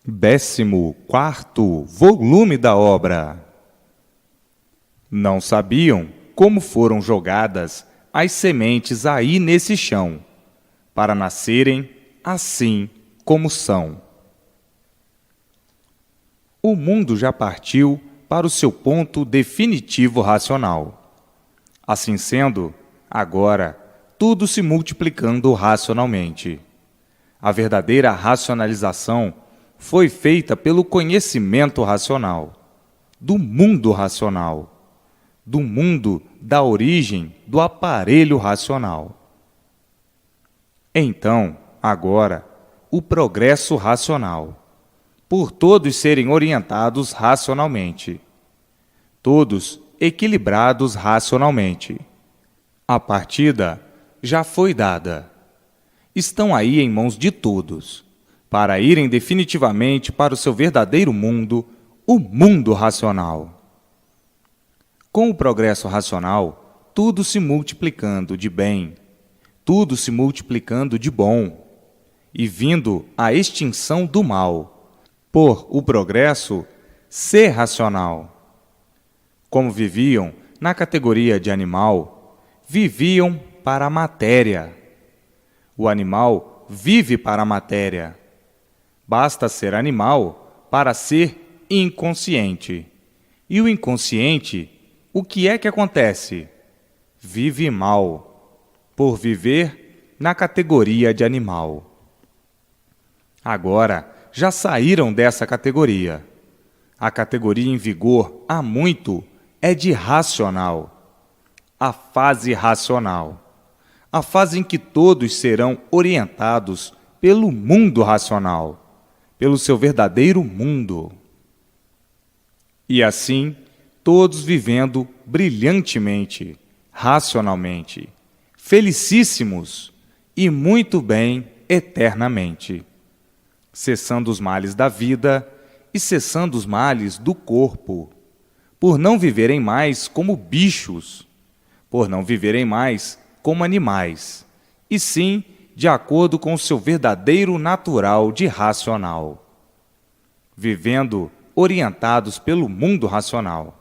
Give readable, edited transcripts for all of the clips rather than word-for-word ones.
14º volume da obra. Não sabiam como foram jogadas as sementes aí nesse chão, para nascerem assim como são. O mundo já partiu para o seu ponto definitivo racional. Assim sendo, agora, tudo se multiplicando racionalmente. A verdadeira racionalização foi feita pelo conhecimento racional, do mundo racional, do mundo da origem do aparelho racional. Então, agora, o progresso racional, por todos serem orientados racionalmente, todos equilibrados racionalmente. A partida já foi dada. Estão aí em mãos de todos, para irem definitivamente para o seu verdadeiro mundo, o mundo racional. Com o progresso racional, tudo se multiplicando de bem, tudo se multiplicando de bom, e vindo a extinção do mal, por o progresso ser racional. Como viviam na categoria de animal, viviam para a matéria. O animal vive para a matéria. Basta ser animal para ser inconsciente. E o inconsciente, o que é que acontece? Vive mal, por viver na categoria de animal. Agora, já saíram dessa categoria. A categoria em vigor há muito é de racional. A fase racional. A fase em que todos serão orientados pelo mundo racional, pelo seu verdadeiro mundo. E assim, todos vivendo brilhantemente, racionalmente, felicíssimos e muito bem eternamente, cessando os males da vida e cessando os males do corpo, por não viverem mais como bichos, por não viverem mais como animais, e sim de acordo com o seu verdadeiro natural de racional, vivendo orientados pelo mundo racional,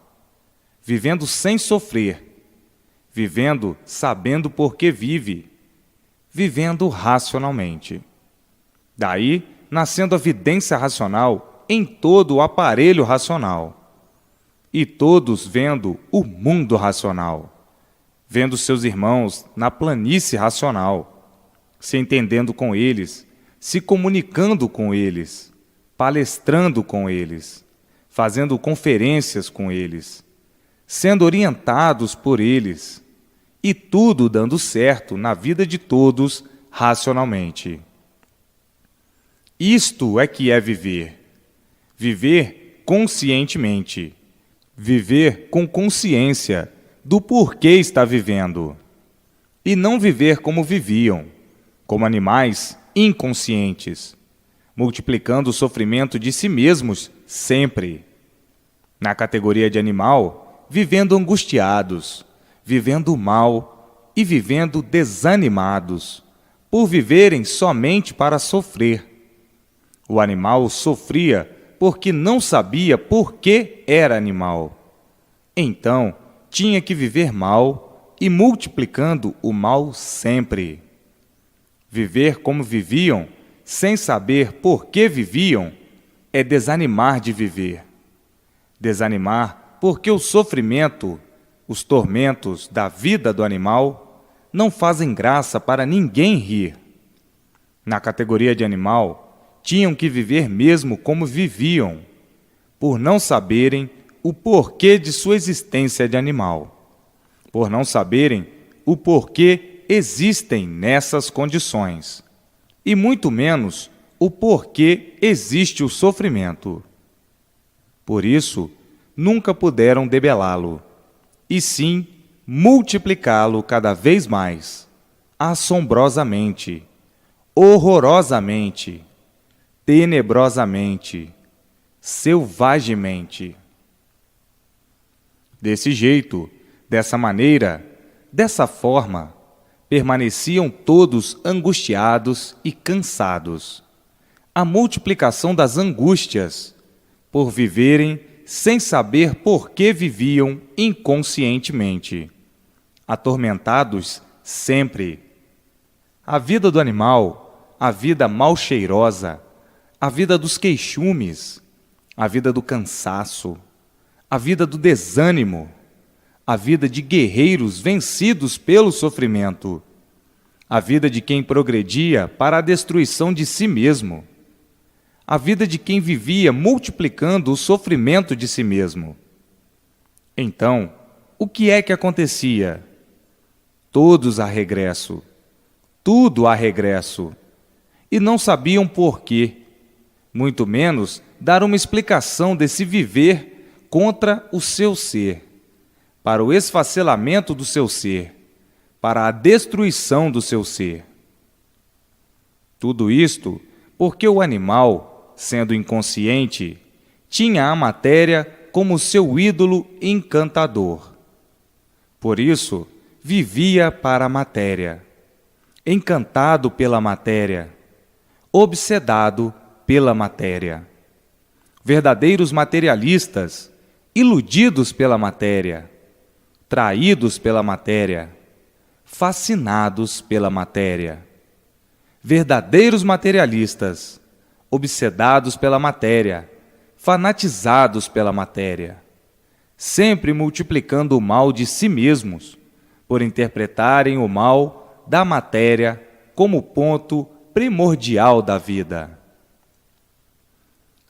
vivendo sem sofrer, vivendo sabendo por que vive, vivendo racionalmente. Daí, nascendo a vidência racional em todo o aparelho racional, e todos vendo o mundo racional, vendo seus irmãos na planície racional, se entendendo com eles, se comunicando com eles, palestrando com eles, fazendo conferências com eles, sendo orientados por eles, e tudo dando certo na vida de todos racionalmente. Isto é que é viver. Viver conscientemente. Viver com consciência do porquê está vivendo. E não viver como viviam, como animais inconscientes, multiplicando o sofrimento de si mesmos sempre. Na categoria de animal, vivendo angustiados, vivendo mal e vivendo desanimados, por viverem somente para sofrer. O animal sofria porque não sabia por que era animal. Então, tinha que viver mal e multiplicando o mal sempre. Viver como viviam, sem saber por que viviam, é desanimar de viver. Desanimar porque o sofrimento, os tormentos da vida do animal não fazem graça para ninguém rir. Na categoria de animal, tinham que viver mesmo como viviam, por não saberem o porquê de sua existência de animal, por não saberem o porquê existem nessas condições, e muito menos o porquê existe o sofrimento. Por isso, nunca puderam debelá-lo, e sim multiplicá-lo cada vez mais, assombrosamente, horrorosamente, tenebrosamente, selvagemente. Desse jeito, dessa maneira, dessa forma, permaneciam todos angustiados e cansados, a multiplicação das angústias, por viverem sem saber por que viviam inconscientemente, atormentados sempre. A vida do animal, a vida mal cheirosa, a vida dos queixumes, a vida do cansaço, a vida do desânimo, a vida de guerreiros vencidos pelo sofrimento, a vida de quem progredia para a destruição de si mesmo, a vida de quem vivia multiplicando o sofrimento de si mesmo. Então, o que é que acontecia? Todos a regresso, tudo a regresso, e não sabiam por quê, muito menos dar uma explicação desse viver contra o seu ser, para o esfacelamento do seu ser, para a destruição do seu ser. Tudo isto porque o animal, sendo inconsciente, tinha a matéria como seu ídolo encantador. Por isso, vivia para a matéria, encantado pela matéria, obsedado pela matéria. Verdadeiros materialistas, iludidos pela matéria, traídos pela matéria, fascinados pela matéria. Verdadeiros materialistas, obsedados pela matéria, fanatizados pela matéria, sempre multiplicando o mal de si mesmos, por interpretarem o mal da matéria como ponto primordial da vida,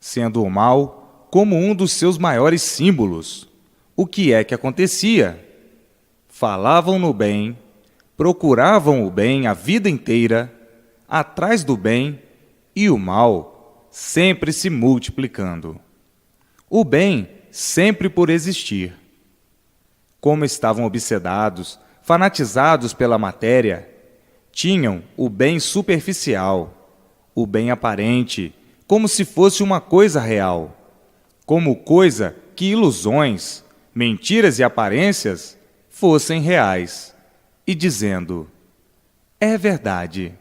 sendo o mal como um dos seus maiores símbolos. O que é que acontecia? Falavam no bem, procuravam o bem a vida inteira, atrás do bem, e o mal sempre se multiplicando. O bem sempre por existir. Como estavam obsedados, fanatizados pela matéria, tinham o bem superficial, o bem aparente, como se fosse uma coisa real, como coisa que ilusões, mentiras e aparências fossem reais, e dizendo: é verdade,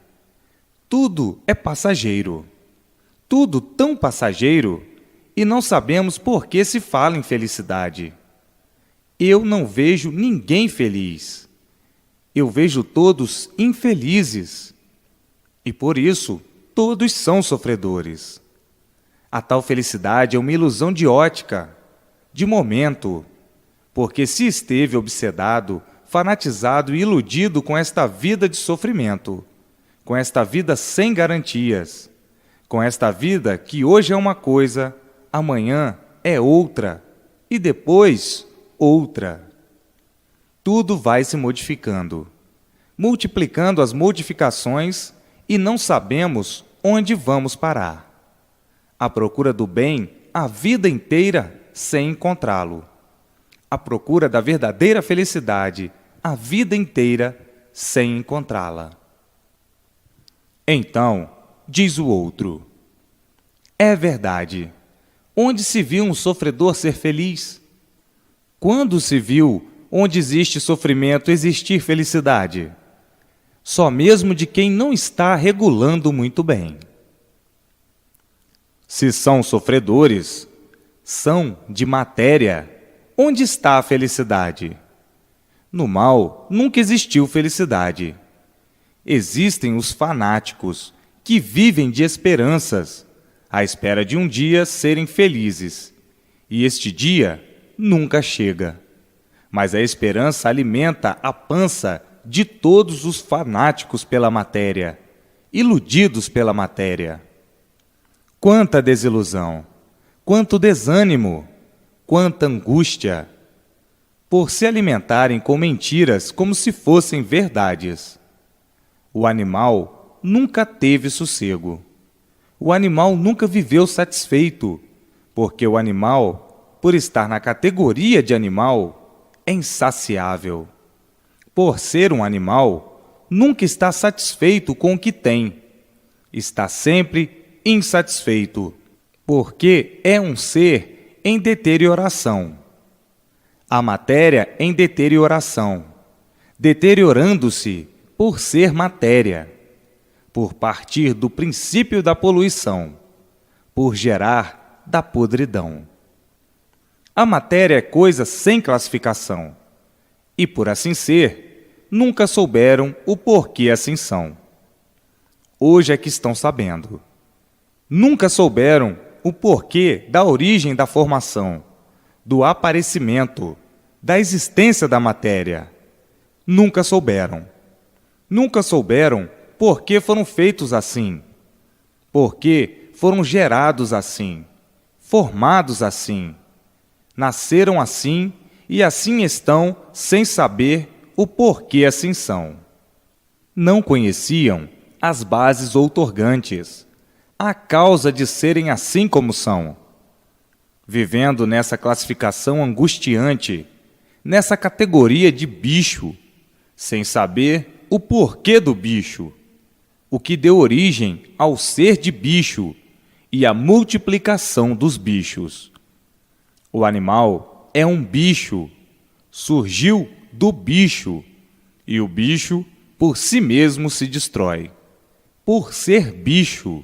tudo é passageiro, tudo tão passageiro, e não sabemos por que se fala em felicidade. Eu não vejo ninguém feliz, eu vejo todos infelizes, e por isso todos são sofredores. A tal felicidade é uma ilusão de ótica, de momento, porque se esteve obsedado, fanatizado e iludido com esta vida de sofrimento, com esta vida sem garantias, com esta vida que hoje é uma coisa, amanhã é outra, e depois outra. Tudo vai se modificando, multiplicando as modificações, e não sabemos onde vamos parar. À procura do bem a vida inteira sem encontrá-lo. À procura da verdadeira felicidade a vida inteira sem encontrá-la. Então, diz o outro: é verdade. Onde se viu um sofredor ser feliz? Quando se viu, onde existe sofrimento, existir felicidade? Só mesmo de quem não está regulando muito bem. Se são sofredores, são de matéria. Onde está a felicidade? No mal nunca existiu felicidade. Existem os fanáticos, que vivem de esperanças, à espera de um dia serem felizes. E este dia nunca chega. Mas a esperança alimenta a pança de todos os fanáticos pela matéria, iludidos pela matéria. Quanta desilusão, quanto desânimo, quanta angústia, por se alimentarem com mentiras como se fossem verdades. O animal nunca teve sossego. O animal nunca viveu satisfeito, porque o animal, por estar na categoria de animal, é insaciável. Por ser um animal, nunca está satisfeito com o que tem. Está sempre insatisfeito, porque é um ser em deterioração. A matéria em deterioração, deteriorando-se por ser matéria, por partir do princípio da poluição. por gerar da podridão. A matéria é coisa sem classificação, e por assim ser, nunca souberam o porquê assim são. Hoje é que estão sabendo. Nunca souberam o porquê da origem da formação, do aparecimento, da existência da matéria. Nunca souberam. Nunca souberam por que foram feitos assim, por que foram gerados assim, formados assim, nasceram assim e assim estão sem saber o porquê assim são. Não conheciam as bases outorgantes, a causa de serem assim como são. Vivendo nessa classificação angustiante, nessa categoria de bicho, sem saber o porquê do bicho, o que deu origem ao ser de bicho e à multiplicação dos bichos. O animal é um bicho, surgiu do bicho, e o bicho por si mesmo se destrói, por ser bicho.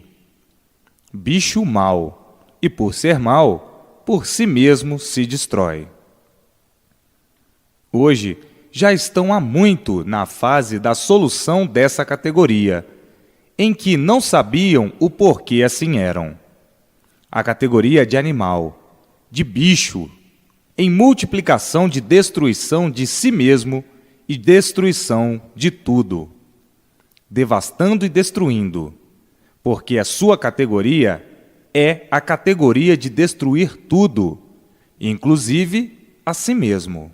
Bicho mau, e por ser mau, por si mesmo se destrói. Hoje, já estão há muito na fase da solução dessa categoria, em que não sabiam o porquê assim eram. A categoria de animal, de bicho, em multiplicação de destruição de si mesmo e destruição de tudo, devastando e destruindo, porque a sua categoria é a categoria de destruir tudo, inclusive a si mesmo.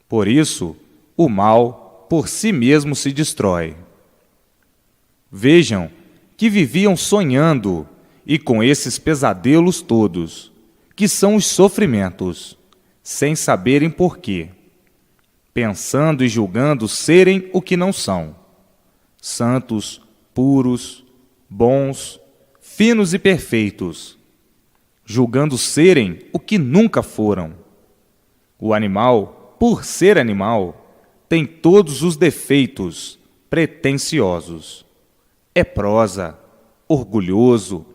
Por isso, o mal por si mesmo se destrói. Vejam que viviam sonhando e com esses pesadelos todos, que são os sofrimentos, sem saberem porquê, pensando e julgando serem o que não são, santos, puros, bons, finos e perfeitos, julgando serem o que nunca foram. O animal, por ser animal, tem todos os defeitos pretensiosos. É prosa, orgulhoso,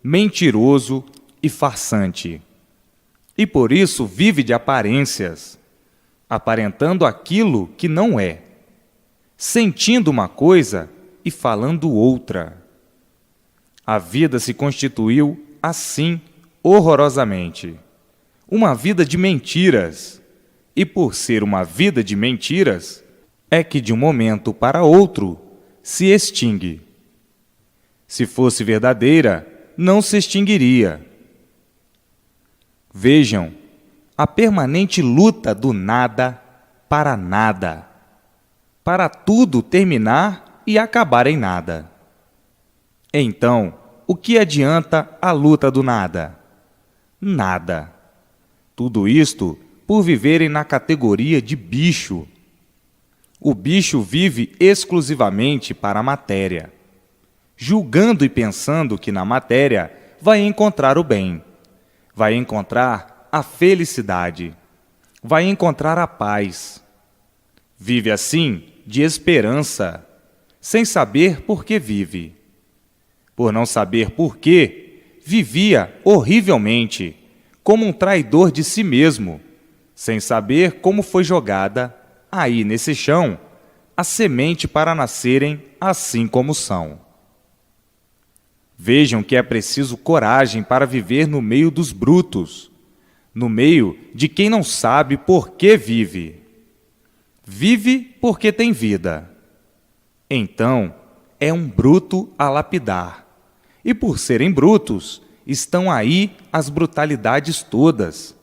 mentiroso e farsante. E por isso vive de aparências, aparentando aquilo que não é, sentindo uma coisa e falando outra. A vida se constituiu assim horrorosamente, uma vida de mentiras. E por ser uma vida de mentiras, é que de um momento para outro se extingue. Se fosse verdadeira, não se extinguiria. Vejam a permanente luta do nada para tudo terminar e acabar em nada. Então, o que adianta a luta do nada? Nada. Tudo isto por viverem na categoria de bicho. O bicho vive exclusivamente para a matéria, julgando e pensando que na matéria vai encontrar o bem, vai encontrar a felicidade, vai encontrar a paz. Vive assim de esperança, sem saber por que vive. Por não saber por quê, vivia horrivelmente, como um traidor de si mesmo, sem saber como foi jogada, aí nesse chão, a semente para nascerem assim como são. Vejam que é preciso coragem para viver no meio dos brutos, no meio de quem não sabe por que vive. Vive porque tem vida. Então, é um bruto a lapidar. E por serem brutos, estão aí as brutalidades todas,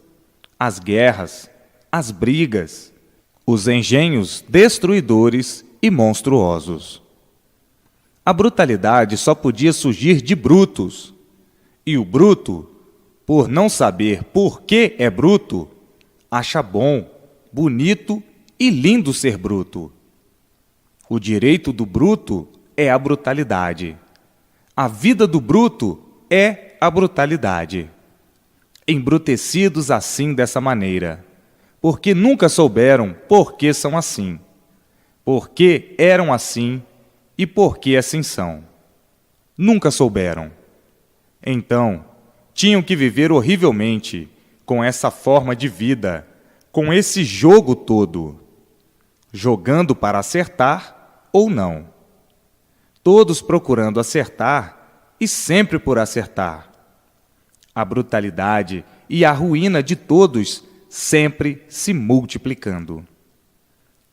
as guerras, as brigas, os engenhos destruidores e monstruosos. A brutalidade só podia surgir de brutos, e o bruto, por não saber por que é bruto, acha bom, bonito e lindo ser bruto. O direito do bruto é a brutalidade. A vida do bruto é a brutalidade. Embrutecidos assim dessa maneira, porque nunca souberam por que são assim, por que eram assim e por que assim são. Nunca souberam. Então, tinham que viver horrivelmente com essa forma de vida, com esse jogo todo, jogando para acertar ou não. Todos procurando acertar e sempre por acertar. A brutalidade e a ruína de todos sempre se multiplicando.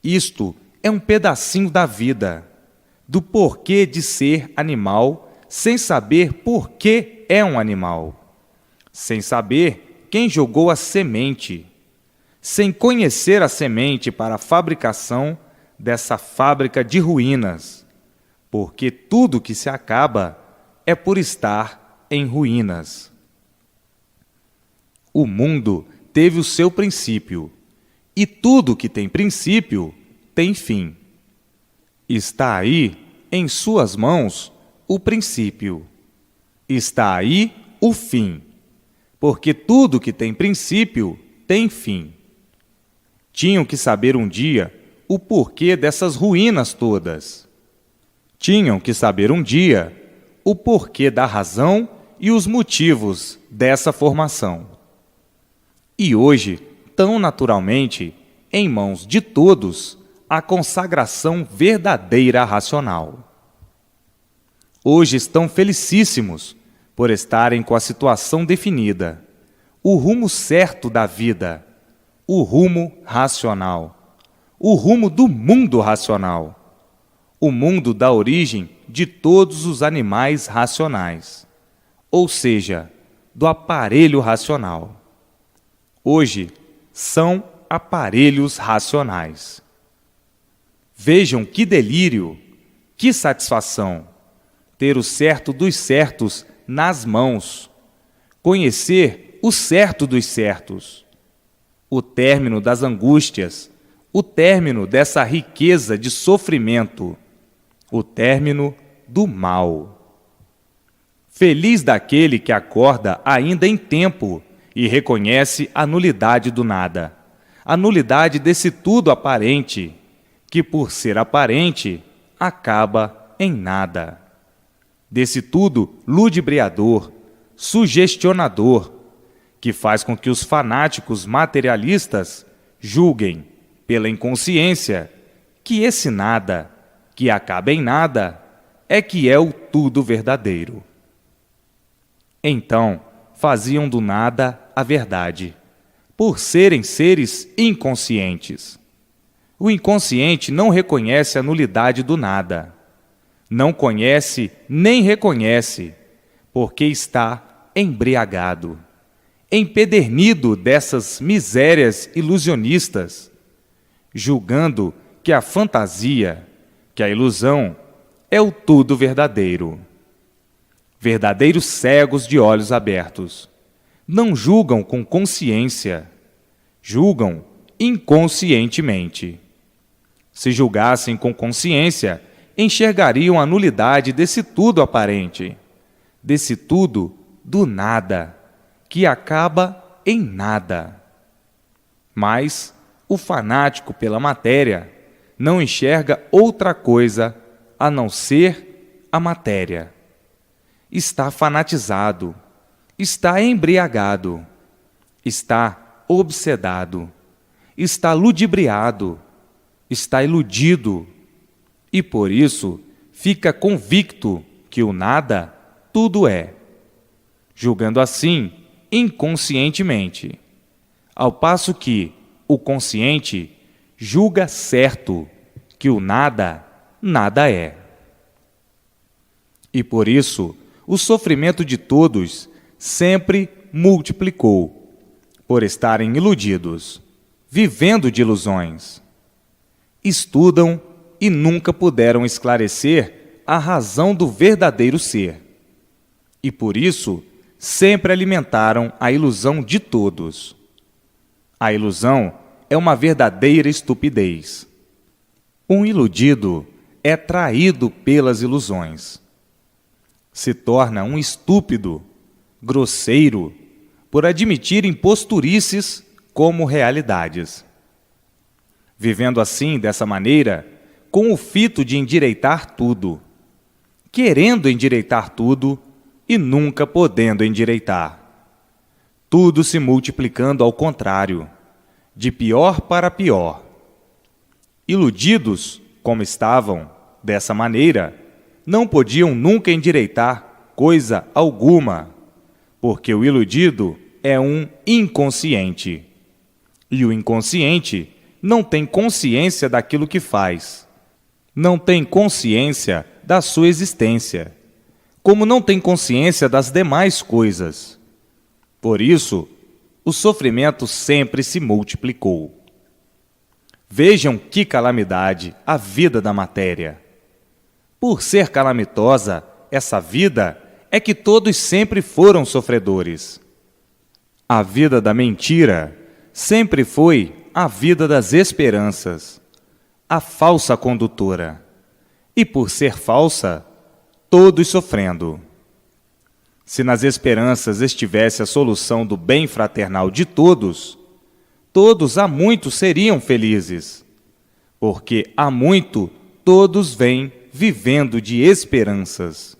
Isto é um pedacinho da vida, do porquê de ser animal, sem saber por que é um animal, sem saber quem jogou a semente, sem conhecer a semente para a fabricação dessa fábrica de ruínas, porque tudo que se acaba é por estar em ruínas. O mundo teve o seu princípio, e tudo que tem princípio tem fim. Está aí, em suas mãos, o princípio. Está aí o fim, porque tudo que tem princípio tem fim. Tinham que saber um dia o porquê dessas ruínas todas. Tinham que saber um dia o porquê da razão e os motivos dessa formação. E hoje, tão naturalmente, em mãos de todos, a consagração verdadeira racional. Hoje estão felicíssimos por estarem com a situação definida, o rumo certo da vida, o rumo racional, o rumo do mundo racional, o mundo da origem de todos os animais racionais, ou seja, do aparelho racional. Hoje são aparelhos racionais. Vejam que delírio, que satisfação, ter o certo dos certos nas mãos, conhecer o certo dos certos, o término das angústias, o término dessa riqueza de sofrimento, o término do mal. Feliz daquele que acorda ainda em tempo e reconhece a nulidade do nada, a nulidade desse tudo aparente, que por ser aparente, acaba em nada. Desse tudo ludibriador, sugestionador, que faz com que os fanáticos materialistas julguem, pela inconsciência, que esse nada, que acaba em nada, é que é o tudo verdadeiro. Então, faziam do nada a verdade, por serem seres inconscientes. O inconsciente não reconhece a nulidade do nada. Não conhece nem reconhece, porque está embriagado, empedernido dessas misérias ilusionistas, julgando que a fantasia, que a ilusão, é o tudo verdadeiro. Verdadeiros cegos de olhos abertos. Não julgam com consciência, julgam inconscientemente. Se julgassem com consciência, enxergariam a nulidade desse tudo aparente, desse tudo do nada, que acaba em nada. Mas o fanático pela matéria não enxerga outra coisa a não ser a matéria. Está fanatizado, está embriagado, está obsedado, está ludibriado, está iludido, e por isso fica convicto que o nada tudo é, julgando assim inconscientemente, ao passo que o consciente julga certo que o nada nada é. E por isso o sofrimento de todos sempre multiplicou, por estarem iludidos, vivendo de ilusões. Estudam e nunca puderam esclarecer a razão do verdadeiro ser. E por isso sempre alimentaram a ilusão de todos. A ilusão é uma verdadeira estupidez. Um iludido é traído pelas ilusões. Se torna um estúpido, grosseiro, por admitir imposturices como realidades. Vivendo assim, dessa maneira, com o fito de endireitar tudo, querendo endireitar tudo e nunca podendo endireitar. Tudo se multiplicando ao contrário, de pior para pior. Iludidos, como estavam, dessa maneira, não podiam nunca endireitar coisa alguma, porque o iludido é um inconsciente. E o inconsciente não tem consciência daquilo que faz, não tem consciência da sua existência, como não tem consciência das demais coisas. Por isso, o sofrimento sempre se multiplicou. Vejam que calamidade a vida da matéria. Por ser calamitosa, essa vida é que todos sempre foram sofredores. A vida da mentira sempre foi a vida das esperanças, a falsa condutora. E por ser falsa, todos sofrendo. Se nas esperanças estivesse a solução do bem fraternal de todos, todos há muito seriam felizes, porque há muito todos vêm vivendo de esperanças.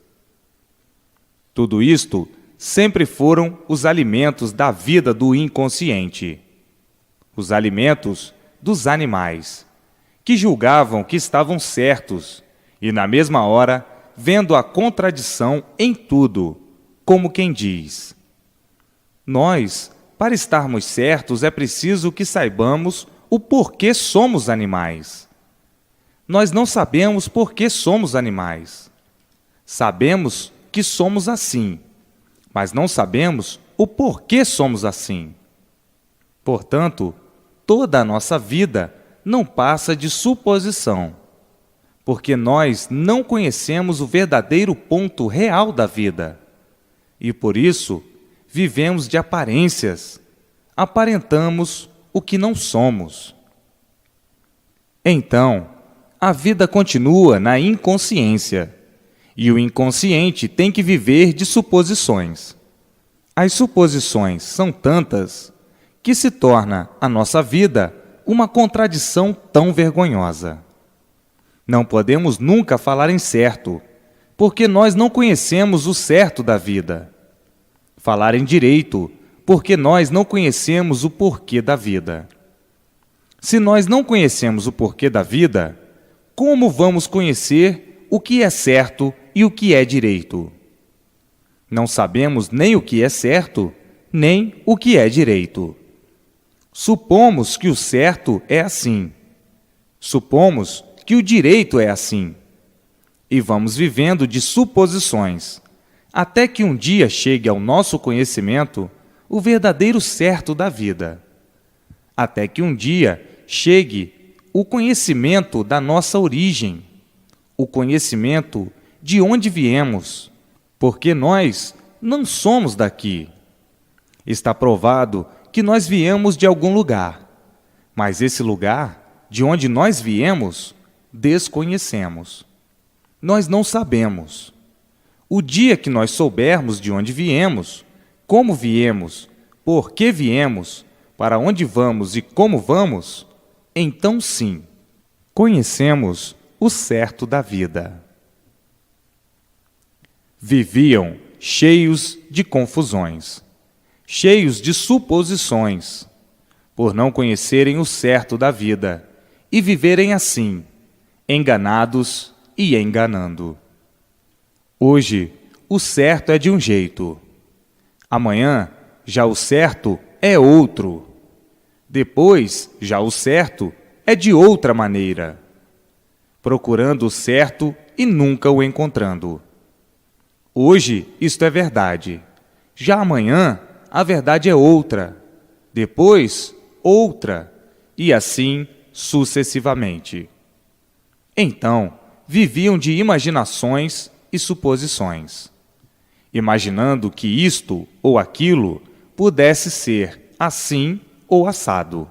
Tudo isto sempre foram os alimentos da vida do inconsciente, os alimentos dos animais, que julgavam que estavam certos e, na mesma hora, vendo a contradição em tudo, como quem diz: nós, para estarmos certos, é preciso que saibamos o porquê somos animais. Nós não sabemos por que somos animais. Sabemos que somos assim, mas não sabemos o porquê somos assim. Portanto, toda a nossa vida não passa de suposição, porque nós não conhecemos o verdadeiro ponto real da vida. E por isso, vivemos de aparências, aparentamos o que não somos. Então, a vida continua na inconsciência, e o inconsciente tem que viver de suposições. As suposições são tantas que se torna a nossa vida uma contradição tão vergonhosa. Não podemos nunca falar em certo, porque nós não conhecemos o certo da vida. Falar em direito, porque nós não conhecemos o porquê da vida. Se nós não conhecemos o porquê da vida, como vamos conhecer o que é certo e o que é direito? Não sabemos nem o que é certo, nem o que é direito. Supomos que o certo é assim. Supomos que o direito é assim. E vamos vivendo de suposições, até que um dia chegue ao nosso conhecimento o verdadeiro certo da vida. Até que um dia chegue o conhecimento da nossa origem, o conhecimento de onde viemos, porque nós não somos daqui. Está provado que nós viemos de algum lugar, mas esse lugar, de onde nós viemos, desconhecemos. Nós não sabemos. O dia que nós soubermos de onde viemos, como viemos, por que viemos, para onde vamos e como vamos, então sim, conhecemos o certo da vida. Viviam cheios de confusões, cheios de suposições, por não conhecerem o certo da vida e viverem assim, enganados e enganando. Hoje, o certo é de um jeito. Amanhã, já o certo é outro. Depois, já o certo é de outra maneira. Procurando o certo e nunca o encontrando. Hoje, isto é verdade. Já amanhã, a verdade é outra. Depois, outra. E assim, sucessivamente. Então, viviam de imaginações e suposições, imaginando que isto ou aquilo pudesse ser assim ou assado,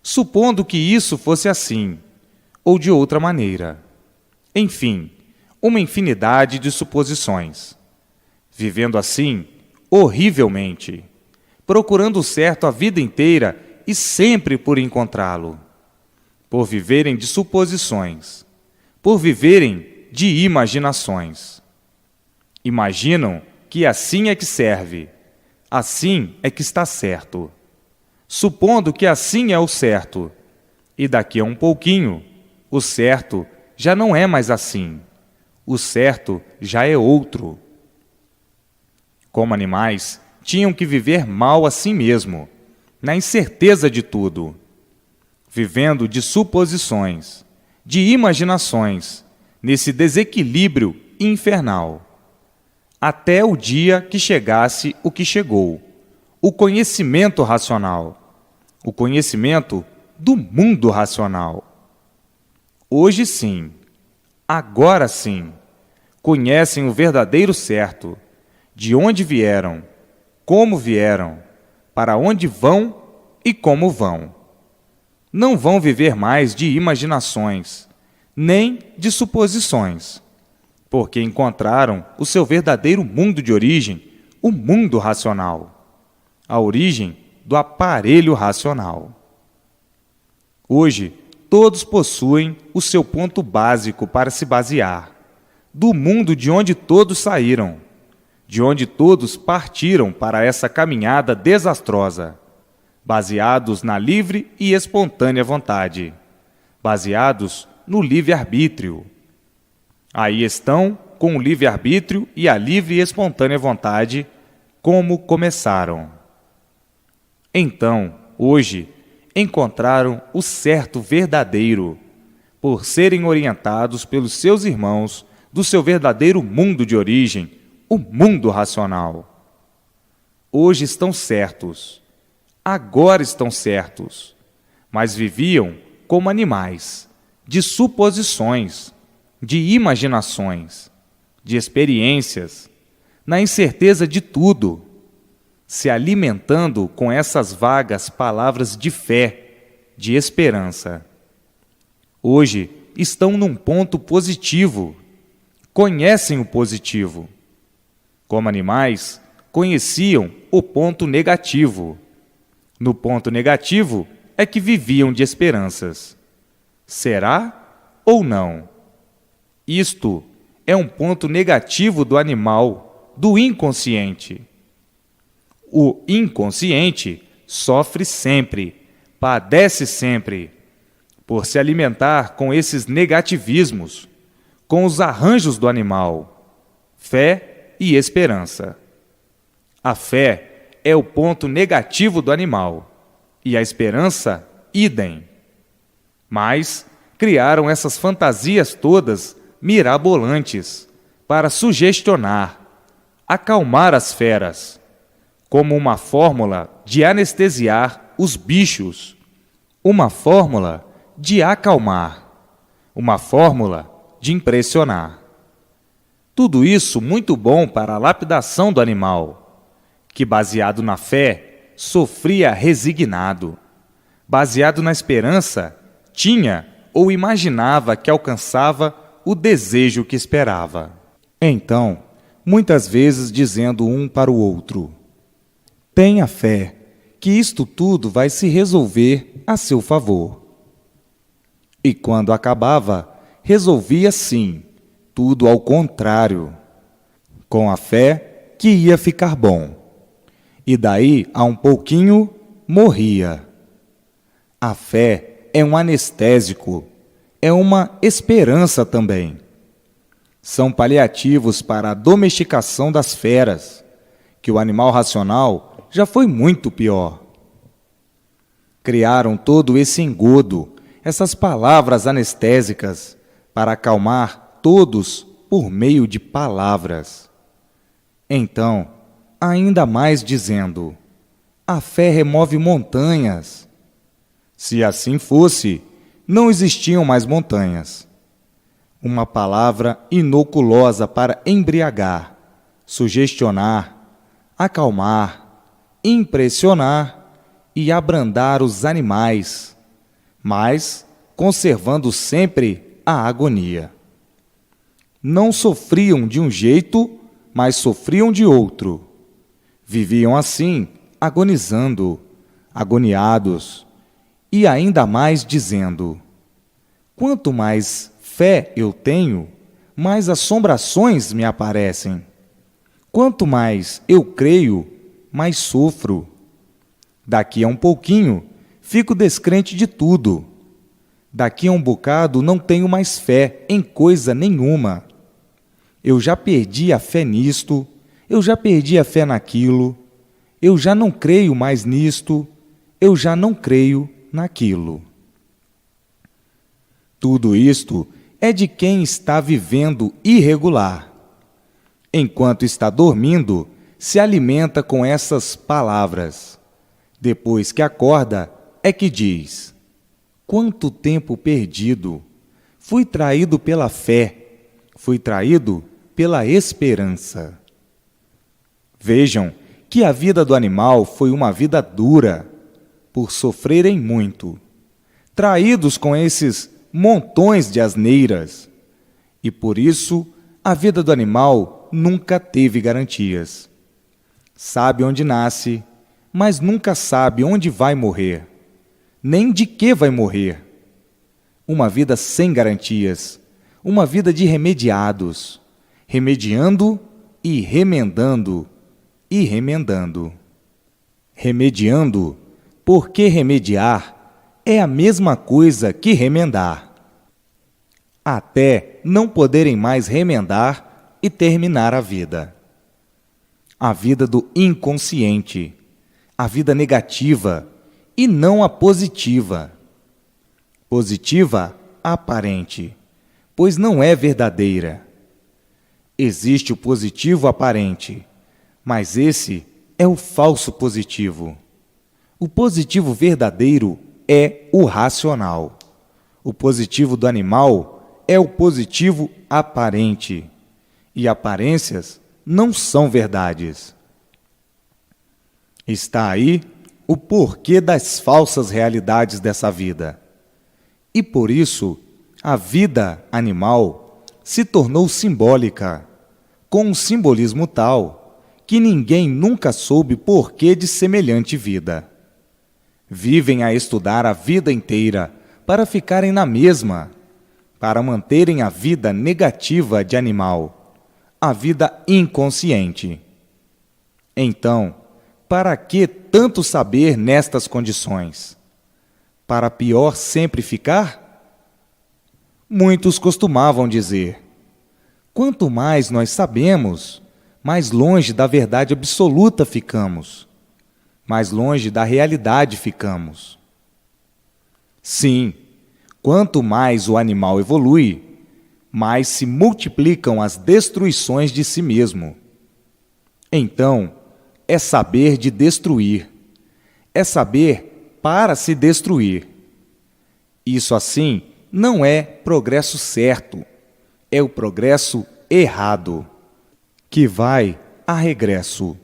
supondo que isso fosse assim, ou de outra maneira. Enfim, uma infinidade de suposições, vivendo assim, horrivelmente, procurando o certo a vida inteira e sempre por encontrá-lo, por viverem de suposições, por viverem de imaginações. Imaginam que assim é que serve, assim é que está certo. Supondo que assim é o certo, e daqui a um pouquinho, o certo já não é mais assim, o certo já é outro. Como animais, tinham que viver mal a si mesmo, na incerteza de tudo, vivendo de suposições, de imaginações, nesse desequilíbrio infernal, até o dia que chegasse o que chegou, o conhecimento racional, o conhecimento do mundo racional. Hoje sim, agora sim, conhecem o verdadeiro certo, de onde vieram, como vieram, para onde vão e como vão. Não vão viver mais de imaginações, nem de suposições, porque encontraram o seu verdadeiro mundo de origem, o mundo racional, a origem do aparelho racional. Hoje, todos possuem o seu ponto básico para se basear, do mundo de onde todos saíram, de onde todos partiram para essa caminhada desastrosa, baseados na livre e espontânea vontade, baseados no livre-arbítrio. Aí estão, com o livre-arbítrio e a livre e espontânea vontade, como começaram. Então, hoje, encontraram o certo verdadeiro, por serem orientados pelos seus irmãos do seu verdadeiro mundo de origem, o mundo racional. Hoje estão certos, agora estão certos, mas viviam como animais, de suposições, de imaginações, de experiências, na incerteza de tudo, se alimentando com essas vagas palavras de fé, de esperança. Hoje estão num ponto positivo, conhecem o positivo. Como animais, conheciam o ponto negativo. No ponto negativo é que viviam de esperanças. Será ou não? Isto é um ponto negativo do animal, do inconsciente. O inconsciente sofre sempre, padece sempre, por se alimentar com esses negativismos, com os arranjos do animal, fé e esperança. A fé é o ponto negativo do animal, e a esperança, idem. Mas criaram essas fantasias todas mirabolantes para sugestionar, acalmar as feras, como uma fórmula de anestesiar os bichos, uma fórmula de acalmar, uma fórmula de impressionar. Tudo isso muito bom para a lapidação do animal, que, baseado na fé, sofria resignado. Baseado na esperança, tinha ou imaginava que alcançava o desejo que esperava. Então, muitas vezes dizendo um para o outro: tenha fé, que isto tudo vai se resolver a seu favor. E quando acabava, resolvia sim, tudo ao contrário, com a fé que ia ficar bom. E daí a um pouquinho morria. A fé é um anestésico, é uma esperança também. São paliativos para a domesticação das feras, que o animal racional já foi muito pior. Criaram todo esse engodo, essas palavras anestésicas, para acalmar todos por meio de palavras. Então, ainda mais dizendo: a fé remove montanhas. Se assim fosse, não existiam mais montanhas. Uma palavra inoculosa para embriagar, sugestionar, acalmar, impressionar e abrandar os animais, mas conservando sempre a agonia. Não sofriam de um jeito, mas sofriam de outro. Viviam assim, agonizando, agoniados, e ainda mais dizendo: quanto mais fé eu tenho, mais assombrações me aparecem. Quanto mais eu creio, mais sofro. Daqui a um pouquinho, fico descrente de tudo. Daqui a um bocado, não tenho mais fé em coisa nenhuma. Eu já perdi a fé nisto, eu já perdi a fé naquilo, eu já não creio mais nisto, eu já não creio naquilo. Tudo isto é de quem está vivendo irregular. Enquanto está dormindo, se alimenta com essas palavras. Depois que acorda, é que diz: quanto tempo perdido! Fui traído pela fé, fui traído pela esperança. Vejam que a vida do animal foi uma vida dura, por sofrerem muito, traídos com esses montões de asneiras. E por isso, a vida do animal nunca teve garantias. Sabe onde nasce, mas nunca sabe onde vai morrer, nem de que vai morrer. Uma vida sem garantias, uma vida de remediados, remediando e remendando, e remendando. Remediando, porque remediar é a mesma coisa que remendar, até não poderem mais remendar e terminar a vida. A vida do inconsciente, a vida negativa e não a positiva. Positiva aparente, pois não é verdadeira. Existe o positivo aparente, mas esse é o falso positivo. O positivo verdadeiro é o racional. O positivo do animal é o positivo aparente. E aparências não são verdades. Está aí o porquê das falsas realidades dessa vida. E por isso, a vida animal se tornou simbólica, com um simbolismo tal que ninguém nunca soube porquê de semelhante vida. Vivem a estudar a vida inteira para ficarem na mesma, para manterem a vida negativa de animal, a vida inconsciente. Então, para que tanto saber nestas condições? Para pior sempre ficar? Muitos costumavam dizer: quanto mais nós sabemos, mais longe da verdade absoluta ficamos, mais longe da realidade ficamos. Sim, quanto mais o animal evolui, mais se multiplicam as destruições de si mesmo. Então, é saber de destruir, é saber para se destruir. Isso assim não é progresso certo, é o progresso errado, que vai a regresso.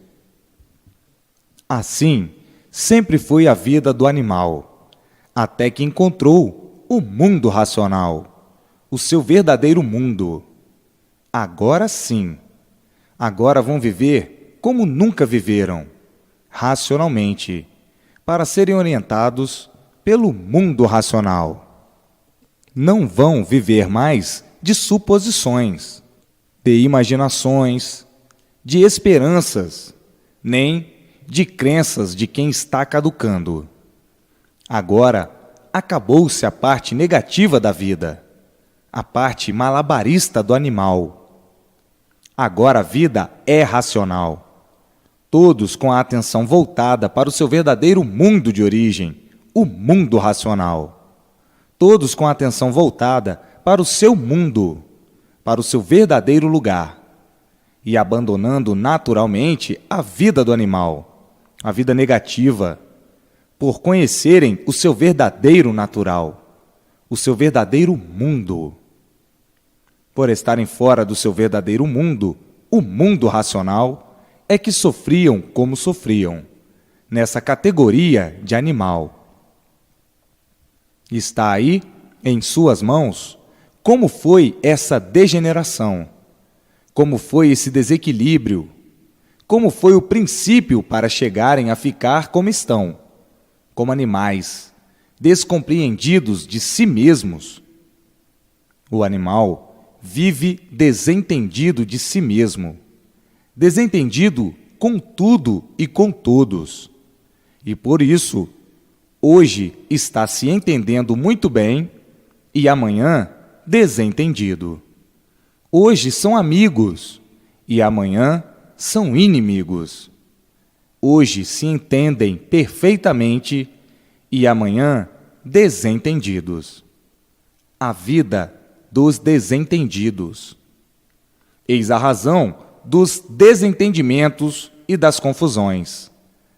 Assim, sempre foi a vida do animal, até que encontrou o mundo racional, o seu verdadeiro mundo. Agora sim, agora vão viver como nunca viveram, racionalmente, para serem orientados pelo mundo racional. Não vão viver mais de suposições, de imaginações, de esperanças, nem de crenças de quem está caducando. Agora, acabou-se a parte negativa da vida, a parte malabarista do animal. Agora a vida é racional. Todos com a atenção voltada para o seu verdadeiro mundo de origem, o mundo racional. Todos com a atenção voltada para o seu mundo, para o seu verdadeiro lugar, e abandonando naturalmente a vida do animal, a vida negativa, por conhecerem o seu verdadeiro natural, o seu verdadeiro mundo. Por estarem fora do seu verdadeiro mundo, o mundo racional, é que sofriam como sofriam, nessa categoria de animal. Está aí, em suas mãos, como foi essa degeneração, como foi esse desequilíbrio, como foi o princípio para chegarem a ficar como estão, como animais, descompreendidos de si mesmos. O animal vive desentendido de si mesmo, desentendido com tudo e com todos. E por isso, hoje está se entendendo muito bem e amanhã desentendido. Hoje são amigos e amanhã são inimigos. Hoje se entendem perfeitamente e amanhã desentendidos. A vida dos desentendidos. Eis a razão dos desentendimentos e das confusões,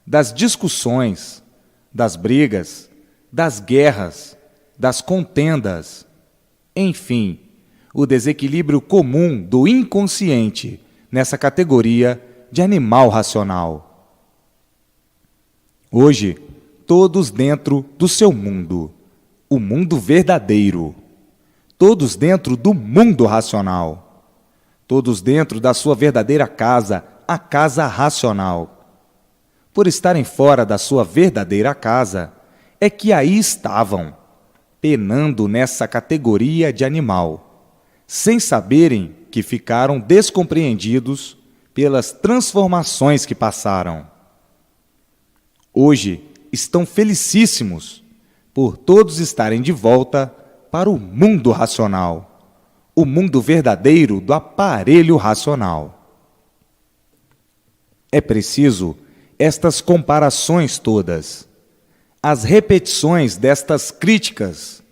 das discussões, das brigas, das guerras, das contendas, enfim, o desequilíbrio comum do inconsciente nessa categoria de animal racional. Hoje, todos dentro do seu mundo, o mundo verdadeiro, todos dentro do mundo racional, todos dentro da sua verdadeira casa, a casa racional. Por estarem fora da sua verdadeira casa, é que aí estavam, penando nessa categoria de animal, sem saberem que ficaram descompreendidos pelas transformações que passaram. Hoje estão felicíssimos por todos estarem de volta para o mundo racional, o mundo verdadeiro do aparelho racional. É preciso estas comparações todas, as repetições destas críticas,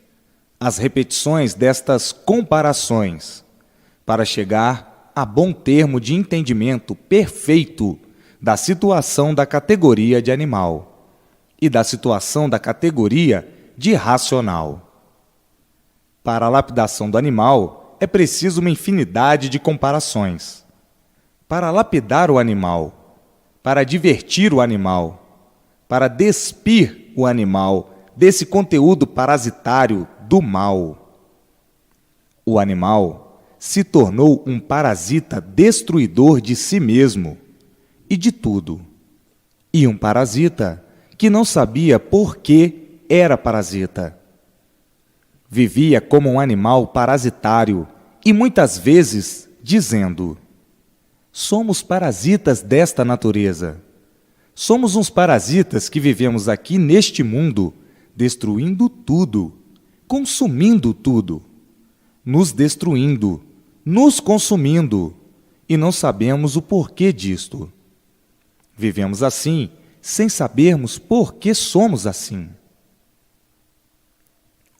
as repetições destas comparações, para chegar a bom termo de entendimento perfeito da situação da categoria de animal e da situação da categoria de racional. Para a lapidação do animal, é preciso uma infinidade de comparações. Para lapidar o animal, para divertir o animal, para despir o animal desse conteúdo parasitário do mal. O animal se tornou um parasita destruidor de si mesmo e de tudo. E um parasita que não sabia por que era parasita. Vivia como um animal parasitário e muitas vezes dizendo: somos parasitas desta natureza. Somos uns parasitas que vivemos aqui neste mundo, destruindo tudo, consumindo tudo, nos destruindo, nos consumindo, e não sabemos o porquê disto. Vivemos assim, sem sabermos por que somos assim.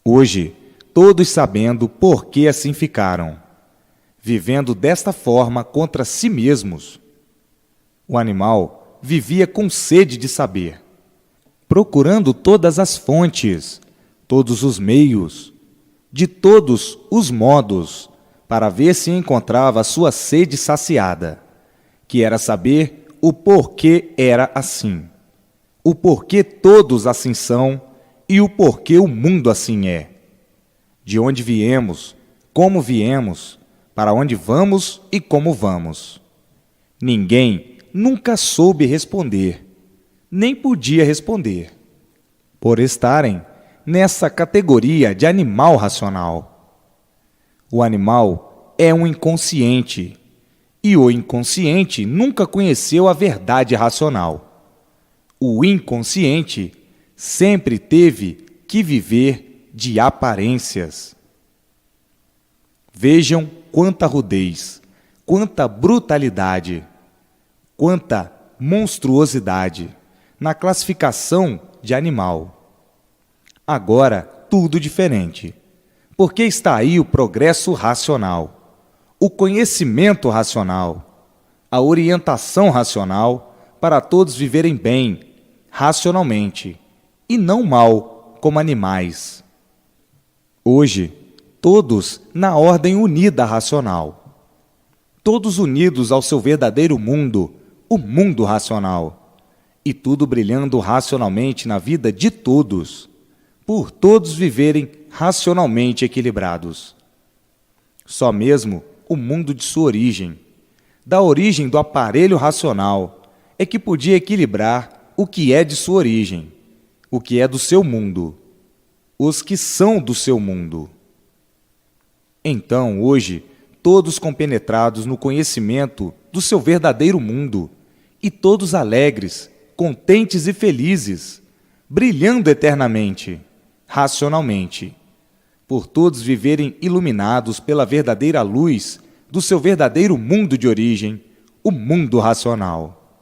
Hoje, todos sabendo por que assim ficaram, vivendo desta forma contra si mesmos. O animal vivia com sede de saber, procurando todas as fontes, todos os meios, de todos os modos, para ver se encontrava a sua sede saciada, que era saber o porquê era assim, o porquê todos assim são e o porquê o mundo assim é. De onde viemos, como viemos, para onde vamos e como vamos. Ninguém nunca soube responder, nem podia responder, por estarem nessa categoria de animal racional. O animal é um inconsciente, e o inconsciente nunca conheceu a verdade racional. O inconsciente sempre teve que viver de aparências. Vejam quanta rudez, quanta brutalidade, quanta monstruosidade na classificação de animal. Agora, tudo diferente, porque está aí o progresso racional, o conhecimento racional, a orientação racional para todos viverem bem, racionalmente, e não mal como animais. Hoje, todos na ordem unida racional, todos unidos ao seu verdadeiro mundo, o mundo racional, e tudo brilhando racionalmente na vida de todos, por todos viverem racionalmente equilibrados. Só mesmo o mundo de sua origem, da origem do aparelho racional, é que podia equilibrar o que é de sua origem, o que é do seu mundo, os que são do seu mundo. Então, hoje, todos compenetrados no conhecimento do seu verdadeiro mundo, e todos alegres, contentes e felizes, brilhando eternamente, racionalmente, por todos viverem iluminados pela verdadeira luz do seu verdadeiro mundo de origem, o mundo racional.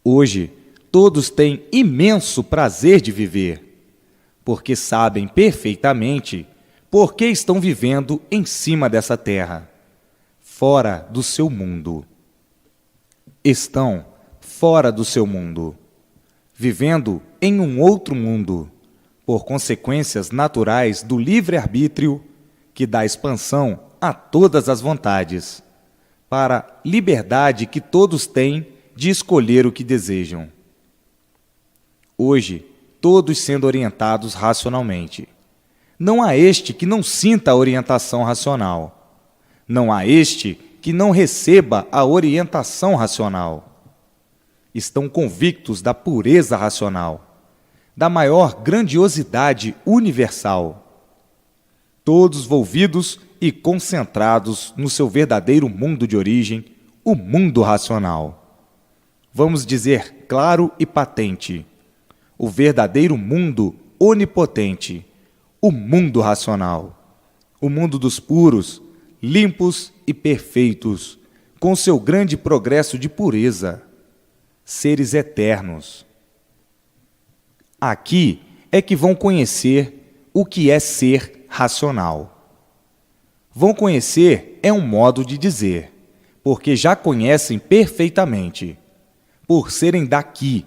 Hoje, todos têm imenso prazer de viver, porque sabem perfeitamente por que estão vivendo em cima dessa terra, fora do seu mundo. Estão fora do seu mundo, vivendo em um outro mundo, por consequências naturais do livre-arbítrio que dá expansão a todas as vontades, para a liberdade que todos têm de escolher o que desejam. Hoje, todos sendo orientados racionalmente. Não há este que não sinta a orientação racional. Não há este que não receba a orientação racional. Estão convictos da pureza racional, da maior grandiosidade universal. Todos volvidos e concentrados no seu verdadeiro mundo de origem, o mundo racional. Vamos dizer claro e patente, o verdadeiro mundo onipotente, o mundo racional, o mundo dos puros, limpos e perfeitos, com seu grande progresso de pureza, seres eternos. Aqui é que vão conhecer o que é ser racional. Vão conhecer é um modo de dizer, porque já conhecem perfeitamente, por serem daqui,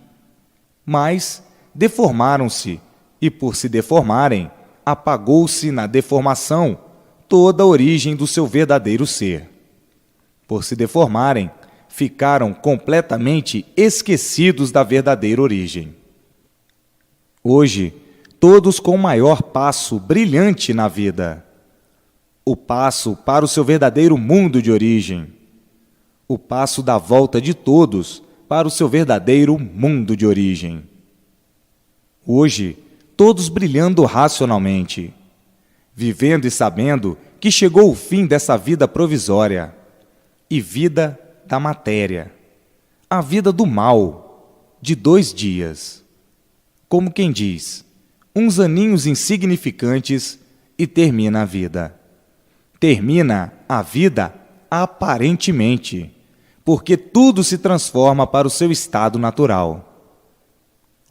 mas deformaram-se, e por se deformarem, apagou-se na deformação toda a origem do seu verdadeiro ser. Por se deformarem, ficaram completamente esquecidos da verdadeira origem. Hoje, todos com o maior passo brilhante na vida, o passo para o seu verdadeiro mundo de origem, o passo da volta de todos para o seu verdadeiro mundo de origem. Hoje, todos brilhando racionalmente, vivendo e sabendo que chegou o fim dessa vida provisória e vida da matéria, a vida do mal, de 2 dias. Como quem diz, uns aninhos insignificantes e termina a vida. Termina a vida aparentemente, porque tudo se transforma para o seu estado natural.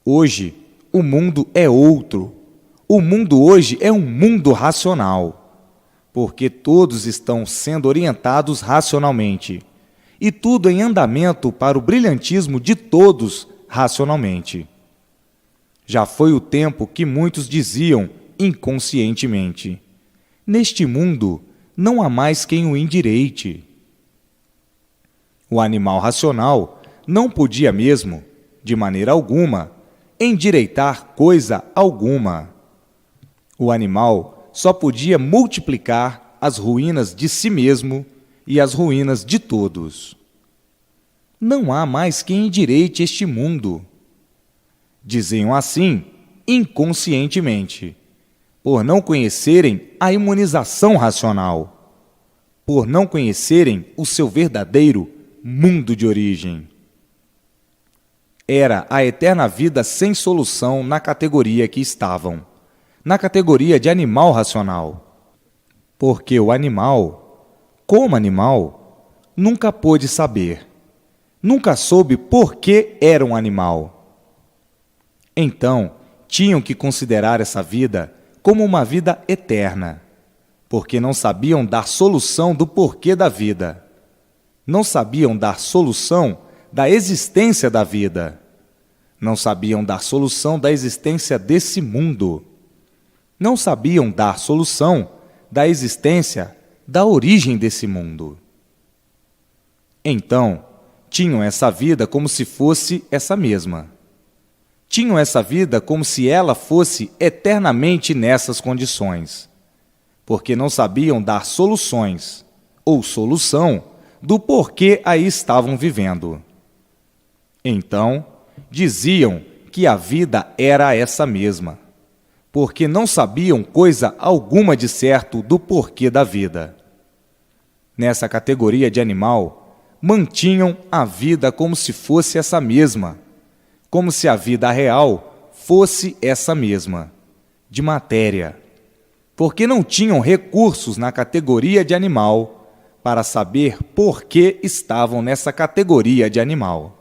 Hoje, o mundo é outro. O mundo hoje é um mundo racional, porque todos estão sendo orientados racionalmente, e tudo em andamento para o brilhantismo de todos racionalmente. Já foi o tempo que muitos diziam inconscientemente: neste mundo não há mais quem o endireite. O animal racional não podia mesmo, de maneira alguma, endireitar coisa alguma. O animal só podia multiplicar as ruínas de si mesmo e as ruínas de todos. Não há mais quem endireite este mundo. Diziam assim inconscientemente, por não conhecerem a imunização racional, por não conhecerem o seu verdadeiro mundo de origem. Era a eterna vida sem solução na categoria que estavam, na categoria de animal racional. Porque o animal, como animal, nunca pôde saber, nunca soube por que era um animal. Então, tinham que considerar essa vida como uma vida eterna, porque não sabiam dar solução do porquê da vida. Não sabiam dar solução da existência da vida. Não sabiam dar solução da existência desse mundo. Não sabiam dar solução da existência da origem desse mundo. Então, tinham essa vida como se fosse essa mesma. Tinham essa vida como se ela fosse eternamente nessas condições, porque não sabiam dar soluções, ou solução, do porquê aí estavam vivendo. Então, diziam que a vida era essa mesma, porque não sabiam coisa alguma de certo do porquê da vida. Nessa categoria de animal, mantinham a vida como se fosse essa mesma, como se a vida real fosse essa mesma, de matéria, porque não tinham recursos na categoria de animal para saber por que estavam nessa categoria de animal.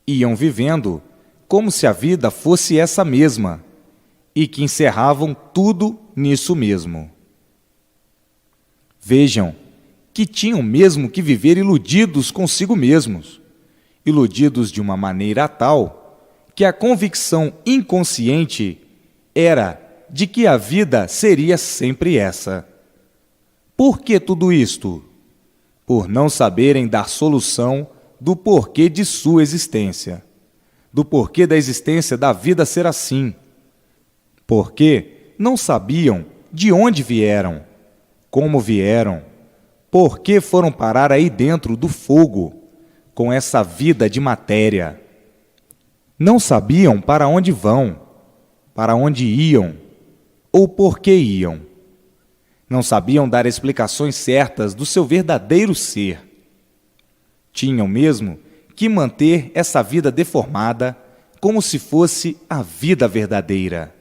Iam vivendo como se a vida fosse essa mesma e que encerravam tudo nisso mesmo. Vejam que tinham mesmo que viver iludidos consigo mesmos, iludidos de uma maneira tal que a convicção inconsciente era de que a vida seria sempre essa. Por que tudo isto? Por não saberem dar solução do porquê de sua existência, do porquê da existência da vida ser assim. Porque não sabiam de onde vieram, como vieram, por que foram parar aí dentro do fogo, com essa vida de matéria. Não sabiam para onde vão, para onde iam, ou por que iam. Não sabiam dar explicações certas do seu verdadeiro ser. Tinham mesmo que manter essa vida deformada como se fosse a vida verdadeira.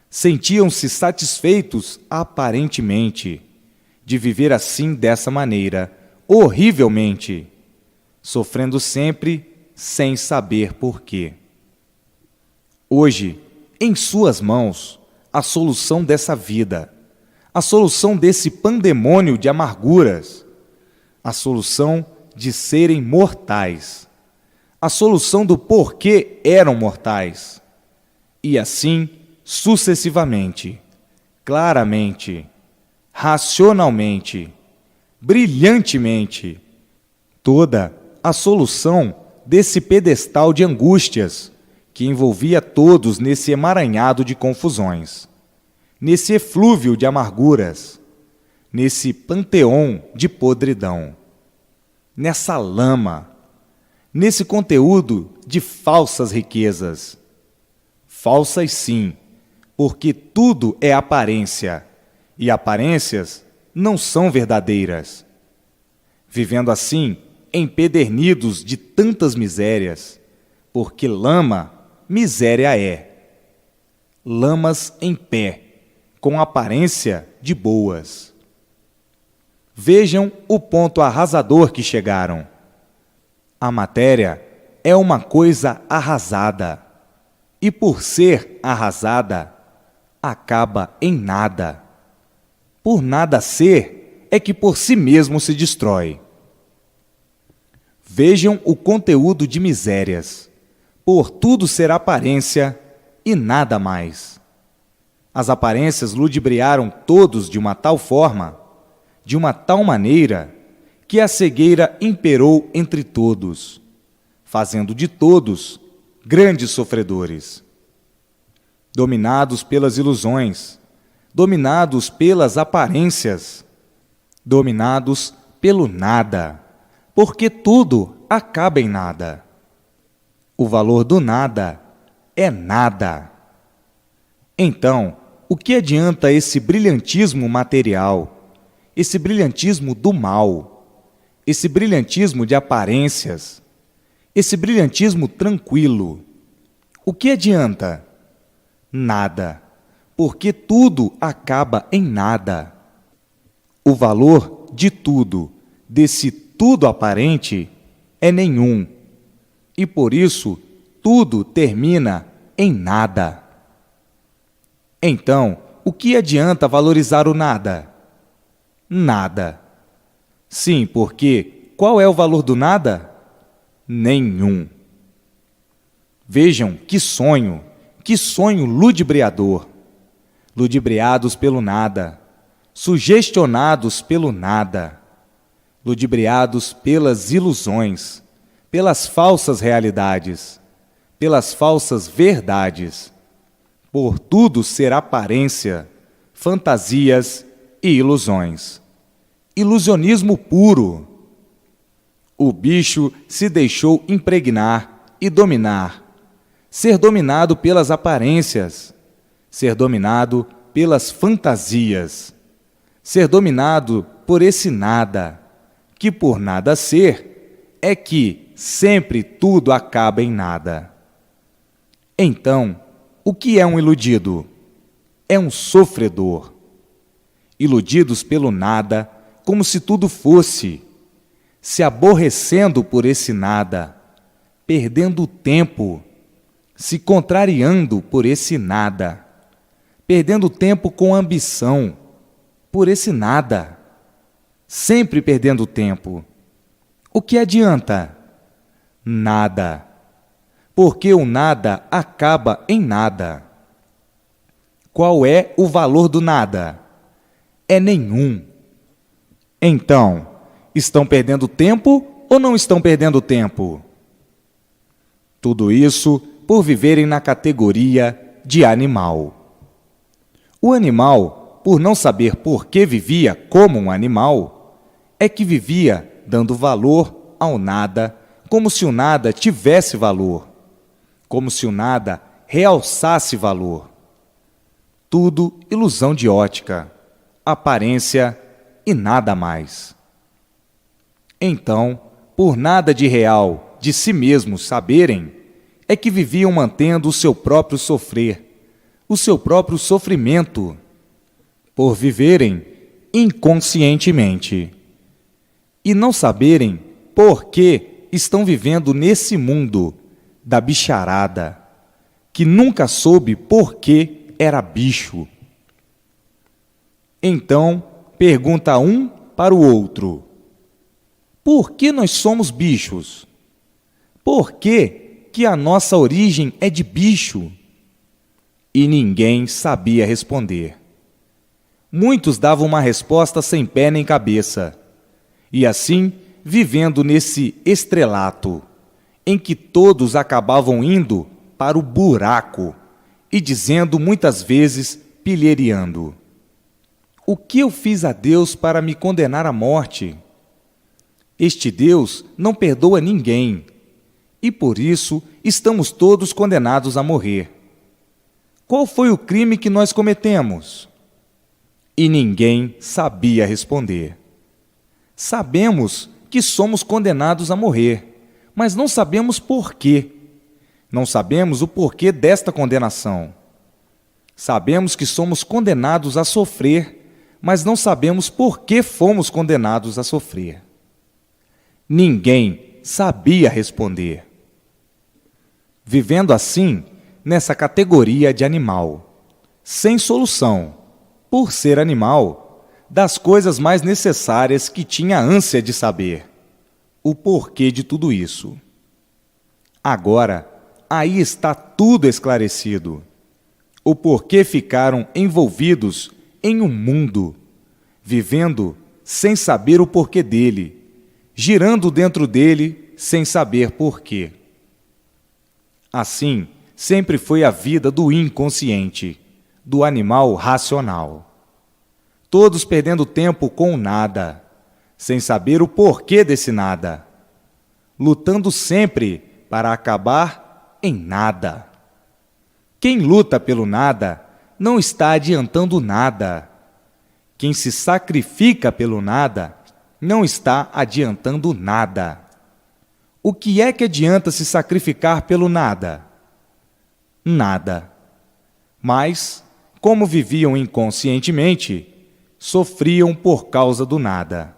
Sentiam-se satisfeitos, aparentemente, de viver assim dessa maneira, horrivelmente, sofrendo sempre sem saber por quê. Hoje, em suas mãos, a solução dessa vida, a solução desse pandemônio de amarguras, a solução de serem mortais, a solução do porquê eram mortais, e assim sucessivamente, claramente, racionalmente, brilhantemente, toda a solução desse pedestal de angústias que envolvia todos nesse emaranhado de confusões, nesse eflúvio de amarguras, nesse panteão de podridão, nessa lama, nesse conteúdo de falsas riquezas. Falsas sim, porque tudo é aparência, e aparências não são verdadeiras. Vivendo assim, empedernidos de tantas misérias, porque lama, miséria é. Lamas em pé, com aparência de boas. Vejam o ponto arrasador que chegaram. A matéria é uma coisa arrasada, e por ser arrasada, acaba em nada. Por nada ser, é que por si mesmo se destrói. Vejam o conteúdo de misérias. Por tudo ser aparência e nada mais. As aparências ludibriaram todos de uma tal forma, de uma tal maneira, que a cegueira imperou entre todos, fazendo de todos grandes sofredores. Dominados pelas ilusões, dominados pelas aparências, dominados pelo nada, porque tudo acaba em nada. O valor do nada é nada. Então, o que adianta esse brilhantismo material, esse brilhantismo do mal, esse brilhantismo de aparências, esse brilhantismo tranquilo? O que adianta? Nada, porque tudo acaba em nada. O valor de tudo, desse tudo aparente, é nenhum, e por isso tudo termina em nada. Então, o que adianta valorizar o nada? Nada. Sim, porque qual é o valor do nada? Nenhum. Vejam que sonho ludibriador. Ludibriados pelo nada, sugestionados pelo nada, ludibriados pelas ilusões, pelas falsas realidades, pelas falsas verdades, por tudo ser aparência, fantasias e ilusões. Ilusionismo puro. O bicho se deixou impregnar e dominar, ser dominado pelas aparências, ser dominado pelas fantasias, ser dominado por esse nada, que por nada ser, é que sempre tudo acaba em nada. Então, o que é um iludido? É um sofredor. Iludidos pelo nada, como se tudo fosse, se aborrecendo por esse nada, perdendo o tempo, se contrariando por esse nada, perdendo tempo com ambição, por esse nada, sempre perdendo tempo. O que adianta? Nada, porque o nada acaba em nada. Qual é o valor do nada? É nenhum. Então, estão perdendo tempo ou não estão perdendo tempo? Tudo isso por viverem na categoria de animal. O animal, por não saber por que vivia como um animal, é que vivia dando valor ao nada, como se o nada tivesse valor, como se o nada realçasse valor. Tudo ilusão de ótica, aparência e nada mais. Então, por nada de real de si mesmos saberem, é que viviam mantendo o seu próprio sofrer, o seu próprio sofrimento, por viverem inconscientemente e não saberem por que estão vivendo nesse mundo da bicharada, que nunca soube por que era bicho. Então, pergunta um para o outro: por que nós somos bichos? Por que a nossa origem é de bicho? E ninguém sabia responder. Muitos davam uma resposta sem pé nem cabeça, e assim, vivendo nesse estrelato, em que todos acabavam indo para o buraco e dizendo muitas vezes, pilheriando: o que eu fiz a Deus para me condenar à morte? Este Deus não perdoa ninguém, e por isso estamos todos condenados a morrer. Qual foi o crime que nós cometemos? E ninguém sabia responder. Sabemos que somos condenados a morrer, mas não sabemos por quê. Não sabemos o porquê desta condenação. Sabemos que somos condenados a sofrer, mas não sabemos por que fomos condenados a sofrer. Ninguém sabia responder. Vivendo assim, nessa categoria de animal, sem solução, por ser animal, das coisas mais necessárias que tinha ânsia de saber, o porquê de tudo isso. Agora, aí está tudo esclarecido. O porquê ficaram envolvidos em um mundo, vivendo sem saber o porquê dele, girando dentro dele sem saber porquê. Assim, sempre foi a vida do inconsciente, do animal racional. Todos perdendo tempo com o nada, sem saber o porquê desse nada, lutando sempre para acabar em nada. Quem luta pelo nada não está adiantando nada. Quem se sacrifica pelo nada não está adiantando nada. O que é que adianta se sacrificar pelo nada? Nada. Mas, como viviam inconscientemente, sofriam por causa do nada,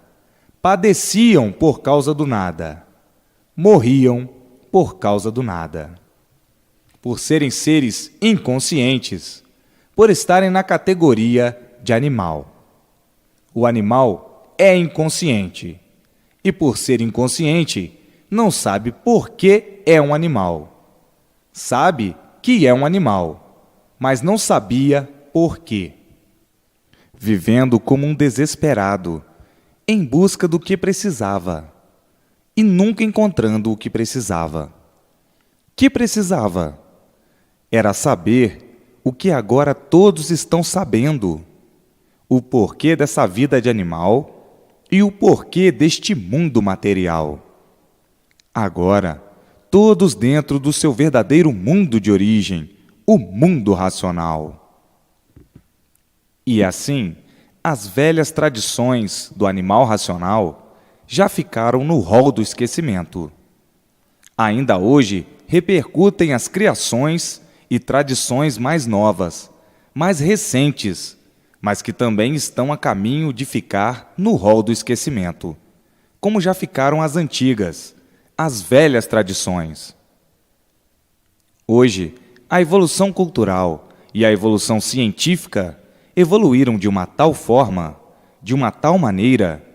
padeciam por causa do nada, morriam por causa do nada. Por serem seres inconscientes, por estarem na categoria de animal. O animal é inconsciente, e por ser inconsciente, não sabe por que é um animal. Sabe que é um animal, mas não sabia por quê. Vivendo como um desesperado, em busca do que precisava, e nunca encontrando o que precisava. Que precisava? Era saber o que agora todos estão sabendo, o porquê dessa vida de animal e o porquê deste mundo material. Agora, todos dentro do seu verdadeiro mundo de origem, o mundo racional. E assim, As velhas tradições do animal racional já ficaram no rol do esquecimento. Ainda hoje repercutem as criações e tradições mais novas, mais recentes, mas que também estão a caminho de ficar no rol do esquecimento, como já ficaram as antigas, as velhas tradições. Hoje, a evolução cultural e a evolução científica evoluíram de uma tal forma, de uma tal maneira,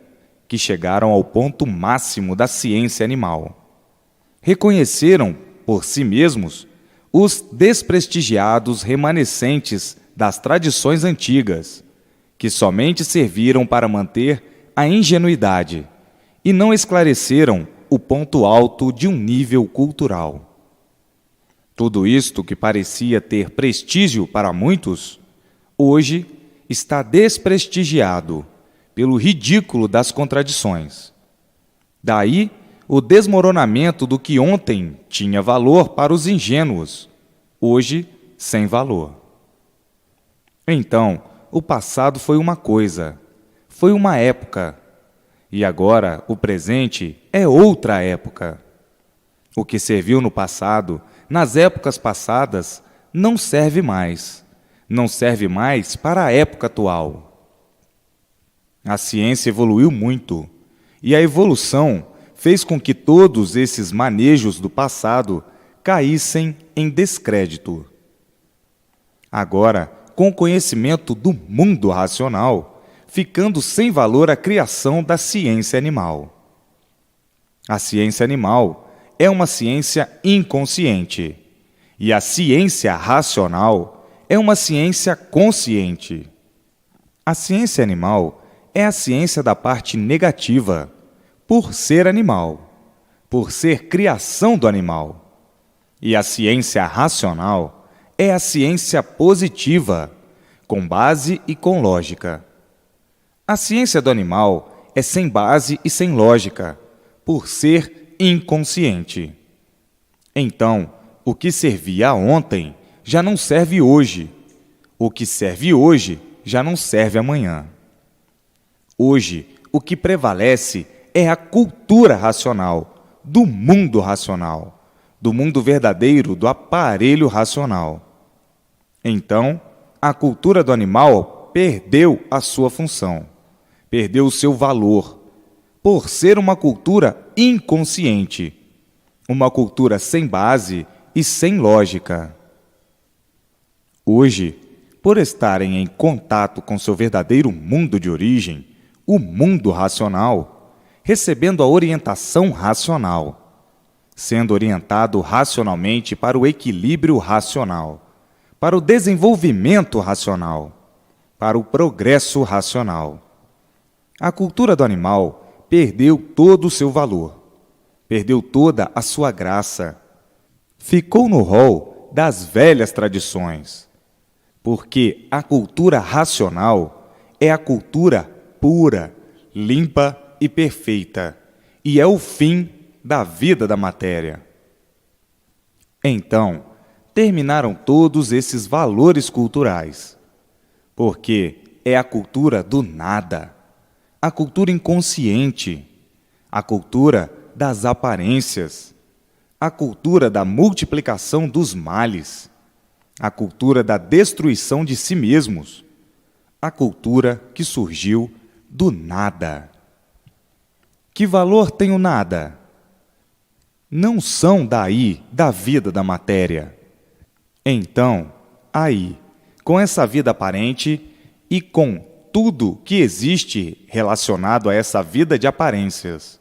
que chegaram ao ponto máximo da ciência animal. Reconheceram, por si mesmos, os desprestigiados remanescentes das tradições antigas, que somente serviram para manter a ingenuidade e não esclareceram o ponto alto de um nível cultural. Tudo isto que parecia ter prestígio para muitos, hoje está desprestigiado pelo ridículo das contradições. Daí o desmoronamento do que ontem tinha valor para os ingênuos, hoje sem valor. Então, o passado foi uma coisa, foi uma época, e agora o presente é outra época. O que serviu no passado, nas épocas passadas, não serve mais. Não serve mais para a época atual. A ciência evoluiu muito, e a evolução fez com que todos esses manejos do passado caíssem em descrédito. Agora, com o conhecimento do mundo racional, ficando sem valor a criação da ciência animal. A ciência animal é uma ciência inconsciente, e a ciência racional é uma ciência consciente. A ciência animal é a ciência da parte negativa, por ser animal, por ser criação do animal. E a ciência racional é a ciência positiva, com base e com lógica. A ciência do animal é sem base e sem lógica, por ser inconsciente. Então, o que servia ontem já não serve hoje. O que serve hoje já não serve amanhã. Hoje, o que prevalece é a cultura racional, do mundo racional, do mundo verdadeiro, do aparelho racional. Então, a cultura do animal perdeu a sua função, perdeu o seu valor, por ser uma cultura inconsciente, uma cultura sem base e sem lógica. Hoje, por estarem em contato com seu verdadeiro mundo de origem, o mundo racional, recebendo a orientação racional, sendo orientado racionalmente para o equilíbrio racional, para o desenvolvimento racional, para o progresso racional. A cultura do animal perdeu todo o seu valor, perdeu toda a sua graça, ficou no rol das velhas tradições, porque a cultura racional é a cultura pura, limpa e perfeita, e é o fim da vida da matéria. Então, terminaram todos esses valores culturais, porque é a cultura do nada, a cultura inconsciente, a cultura das aparências, a cultura da multiplicação dos males, a cultura da destruição de si mesmos, a cultura que surgiu do nada. Que valor tem o nada? Não são daí da vida da matéria. Então, aí, com essa vida aparente e com tudo que existe relacionado a essa vida de aparências.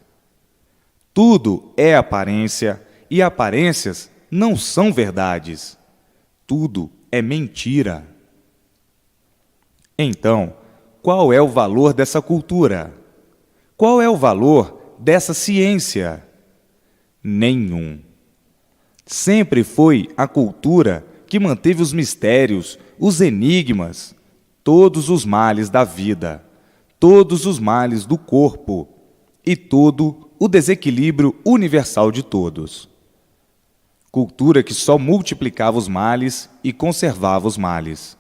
Tudo é aparência e aparências não são verdades. Tudo é mentira. Então, qual é o valor dessa cultura? Qual é o valor dessa ciência? Nenhum. Sempre foi a cultura que manteve os mistérios, os enigmas, todos os males da vida, todos os males do corpo e todo o desequilíbrio universal de todos. Cultura que só multiplicava os males e conservava os males.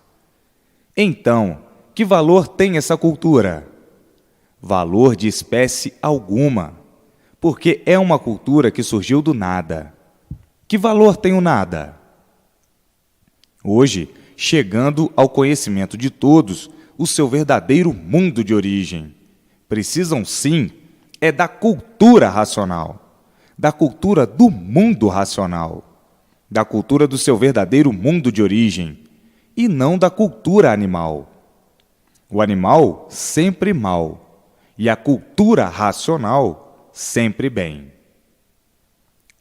Então, que valor tem essa cultura? Valor de espécie alguma, porque é uma cultura que surgiu do nada. Que valor tem o nada? Hoje, chegando ao conhecimento de todos o seu verdadeiro mundo de origem, precisam sim da cultura racional, da cultura do mundo racional, da cultura do seu verdadeiro mundo de origem, e não da cultura animal. O animal sempre mal, e a cultura racional sempre bem.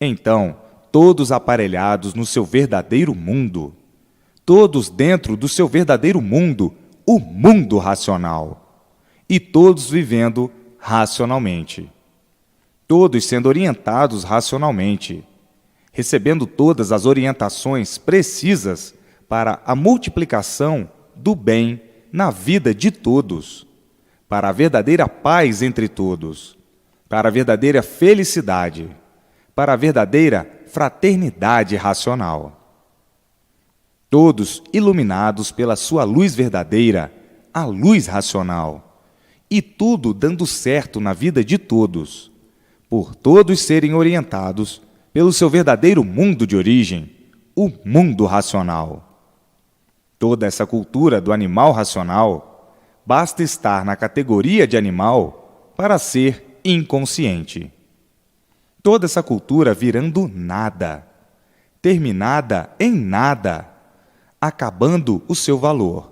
Então, todos aparelhados no seu verdadeiro mundo, todos dentro do seu verdadeiro mundo, o mundo racional, e todos vivendo racionalmente, todos sendo orientados racionalmente, recebendo todas as orientações precisas para a multiplicação do bem na vida de todos, para a verdadeira paz entre todos, para a verdadeira felicidade, para a verdadeira fraternidade racional. Todos iluminados pela sua luz verdadeira, a luz racional, e tudo dando certo na vida de todos, por todos serem orientados pelo seu verdadeiro mundo de origem, o mundo racional. Toda essa cultura do animal racional, basta estar na categoria de animal para ser inconsciente. Toda essa cultura virando nada, terminada em nada, acabando o seu valor.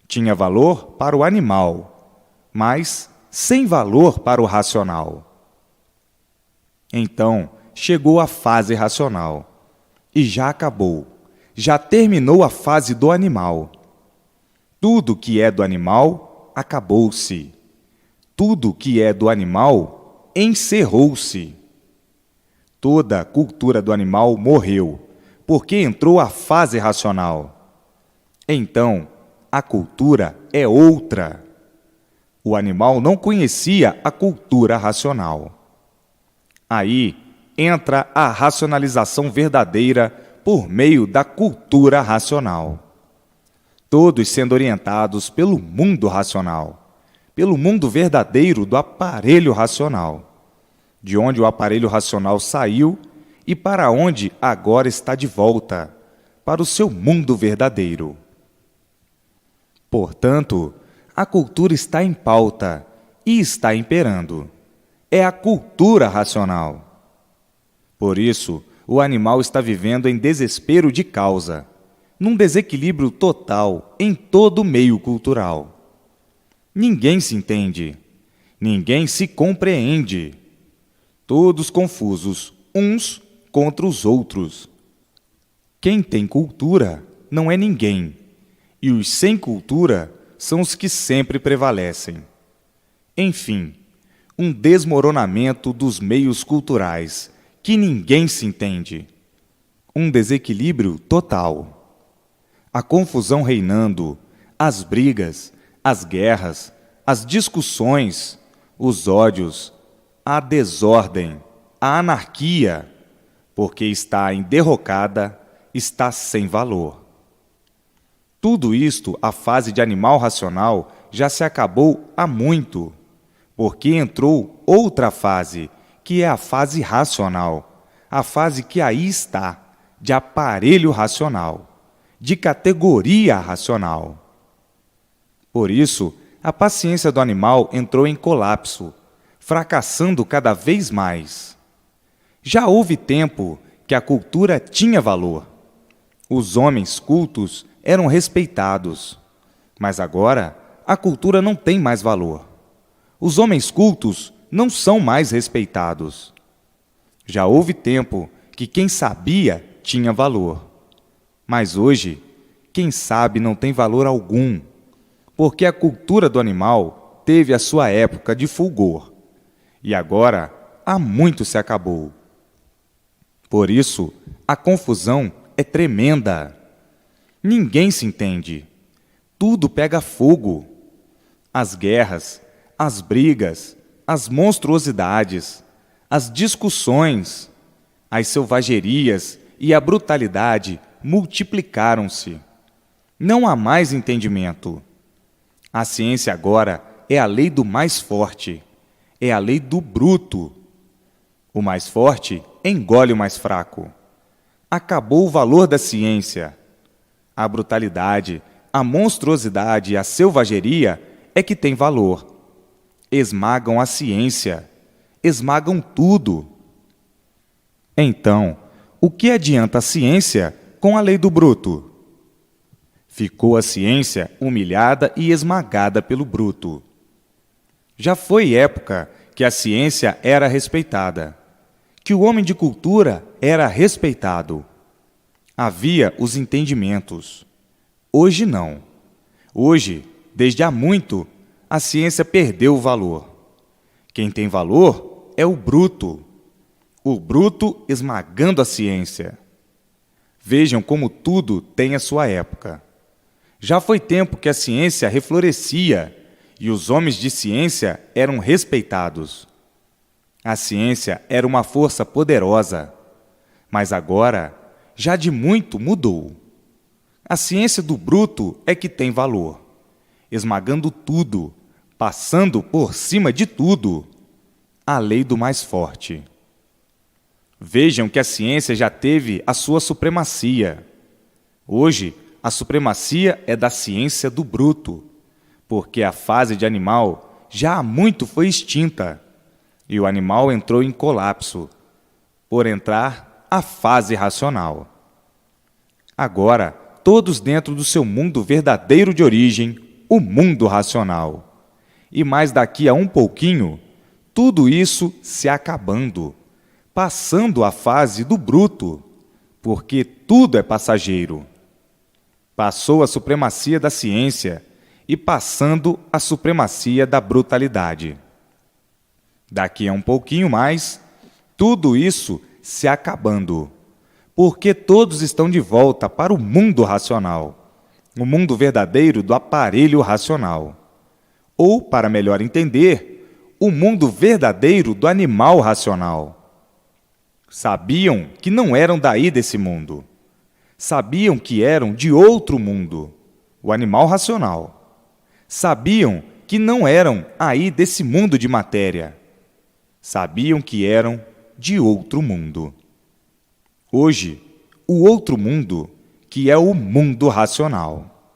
Tinha valor para o animal, mas sem valor para o racional. Então, chegou a fase racional, e já acabou. Já terminou a fase do animal. Tudo que é do animal acabou-se. Tudo que é do animal encerrou-se. Toda a cultura do animal morreu, porque entrou a fase racional. Então, a cultura é outra. O animal não conhecia a cultura racional. Aí entra a racionalização verdadeira por meio da cultura racional. Todos sendo orientados pelo mundo racional, pelo mundo verdadeiro do aparelho racional, de onde o aparelho racional saiu e para onde agora está de volta, para o seu mundo verdadeiro. Portanto, a cultura está em pauta e está imperando. É a cultura racional. Por isso, o animal está vivendo em desespero de causa, num desequilíbrio total em todo o meio cultural. Ninguém se entende, ninguém se compreende. Todos confusos, uns contra os outros. Quem tem cultura não é ninguém, e os sem cultura são os que sempre prevalecem. Enfim, um desmoronamento dos meios culturais, que ninguém se entende. Um desequilíbrio total. A confusão reinando, as brigas, as guerras, as discussões, os ódios, a desordem, a anarquia, porque está enderrocada, está sem valor. Tudo isto, a fase de animal racional, já se acabou há muito, porque entrou outra fase, que é a fase racional, a fase que aí está, de aparelho racional, de categoria racional. Por isso, a paciência do animal entrou em colapso, fracassando cada vez mais. Já houve tempo que a cultura tinha valor. Os homens cultos eram respeitados, mas agora a cultura não tem mais valor. Os homens cultos não são mais respeitados. Já houve tempo que quem sabia tinha valor. Mas hoje, quem sabe não tem valor algum, porque a cultura do animal teve a sua época de fulgor, e agora há muito se acabou. Por isso, a confusão é tremenda. Ninguém se entende. Tudo pega fogo. As guerras, as brigas, as monstruosidades, as discussões, as selvagerias e a brutalidade multiplicaram-se. Não há mais entendimento. A ciência agora é a lei do mais forte, é a lei do bruto. O mais forte engole o mais fraco. Acabou o valor da ciência. A brutalidade, a monstruosidade e a selvageria é que tem valor. Esmagam a ciência, esmagam tudo. Então, o que adianta a ciência com a lei do bruto? Ficou a ciência humilhada e esmagada pelo bruto. Já foi época que a ciência era respeitada, que o homem de cultura era respeitado. Havia os entendimentos. Hoje não. Hoje, desde há muito, a ciência perdeu o valor. Quem tem valor é o bruto. O bruto esmagando a ciência. Vejam como tudo tem a sua época. Já foi tempo que a ciência reflorescia e os homens de ciência eram respeitados. A ciência era uma força poderosa, mas agora, já de muito mudou. A ciência do bruto é que tem valor, esmagando tudo, passando por cima de tudo. A lei do mais forte. Vejam que a ciência já teve a sua supremacia. Hoje, a supremacia é da ciência do bruto, porque a fase de animal já há muito foi extinta, e o animal entrou em colapso, por entrar a fase racional. Agora, todos dentro do seu mundo verdadeiro de origem, o mundo racional. E mais daqui a um pouquinho, tudo isso se acabando, passando a fase do bruto, porque tudo é passageiro. Passou a supremacia da ciência e passando a supremacia da brutalidade. Daqui a um pouquinho mais, tudo isso se acabando, porque todos estão de volta para o mundo racional, o mundo verdadeiro do aparelho racional. Ou, para melhor entender, o mundo verdadeiro do animal racional. Sabiam que não eram daí desse mundo. Sabiam que eram de outro mundo, o animal racional. Sabiam que não eram aí desse mundo de matéria. Sabiam que eram de outro mundo. Hoje, o outro mundo, que é o mundo racional.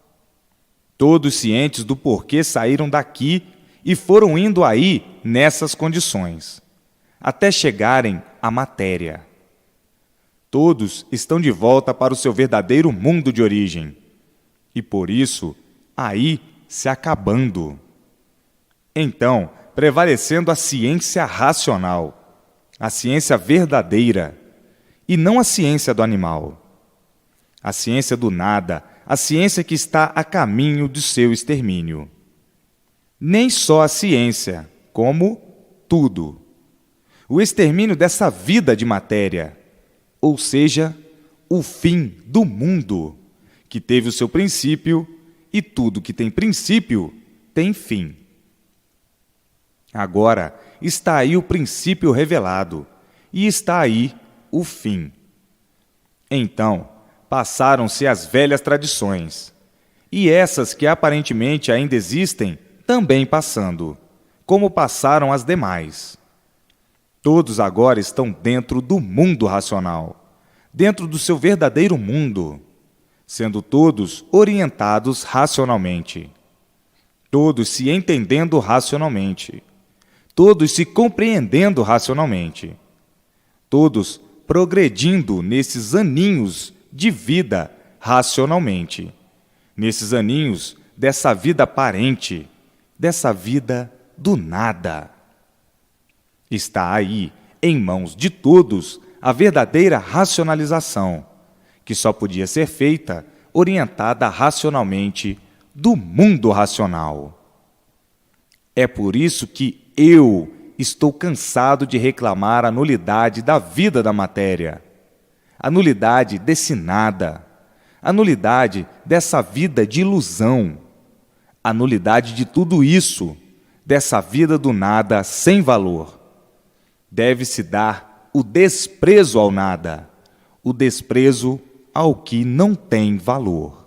Todos cientes do porquê saíram daqui e foram indo aí nessas condições, até chegarem à matéria. Todos estão de volta para o seu verdadeiro mundo de origem, e por isso, aí se acabando. Então, prevalecendo a ciência racional, a ciência verdadeira, e não a ciência do animal. A ciência do nada, a ciência que está a caminho do seu extermínio. Nem só a ciência, como tudo. O extermínio dessa vida de matéria, ou seja, o fim do mundo, que teve o seu princípio, e tudo que tem princípio tem fim. Agora está aí o princípio revelado, e está aí o fim. Então, passaram-se as velhas tradições, e essas que aparentemente ainda existem, também passando, como passaram as demais. Todos agora estão dentro do mundo racional, dentro do seu verdadeiro mundo, sendo todos orientados racionalmente, todos se entendendo racionalmente, todos se compreendendo racionalmente, todos progredindo nesses aninhos de vida racionalmente, nesses aninhos dessa vida aparente, dessa vida do nada. Está aí, em mãos de todos, a verdadeira racionalização, que só podia ser feita orientada racionalmente do mundo racional. É por isso que eu estou cansado de reclamar a nulidade da vida da matéria, a nulidade desse nada, a nulidade dessa vida de ilusão, a nulidade de tudo isso, dessa vida do nada sem valor. Deve-se dar o desprezo ao nada, o desprezo ao que não tem valor.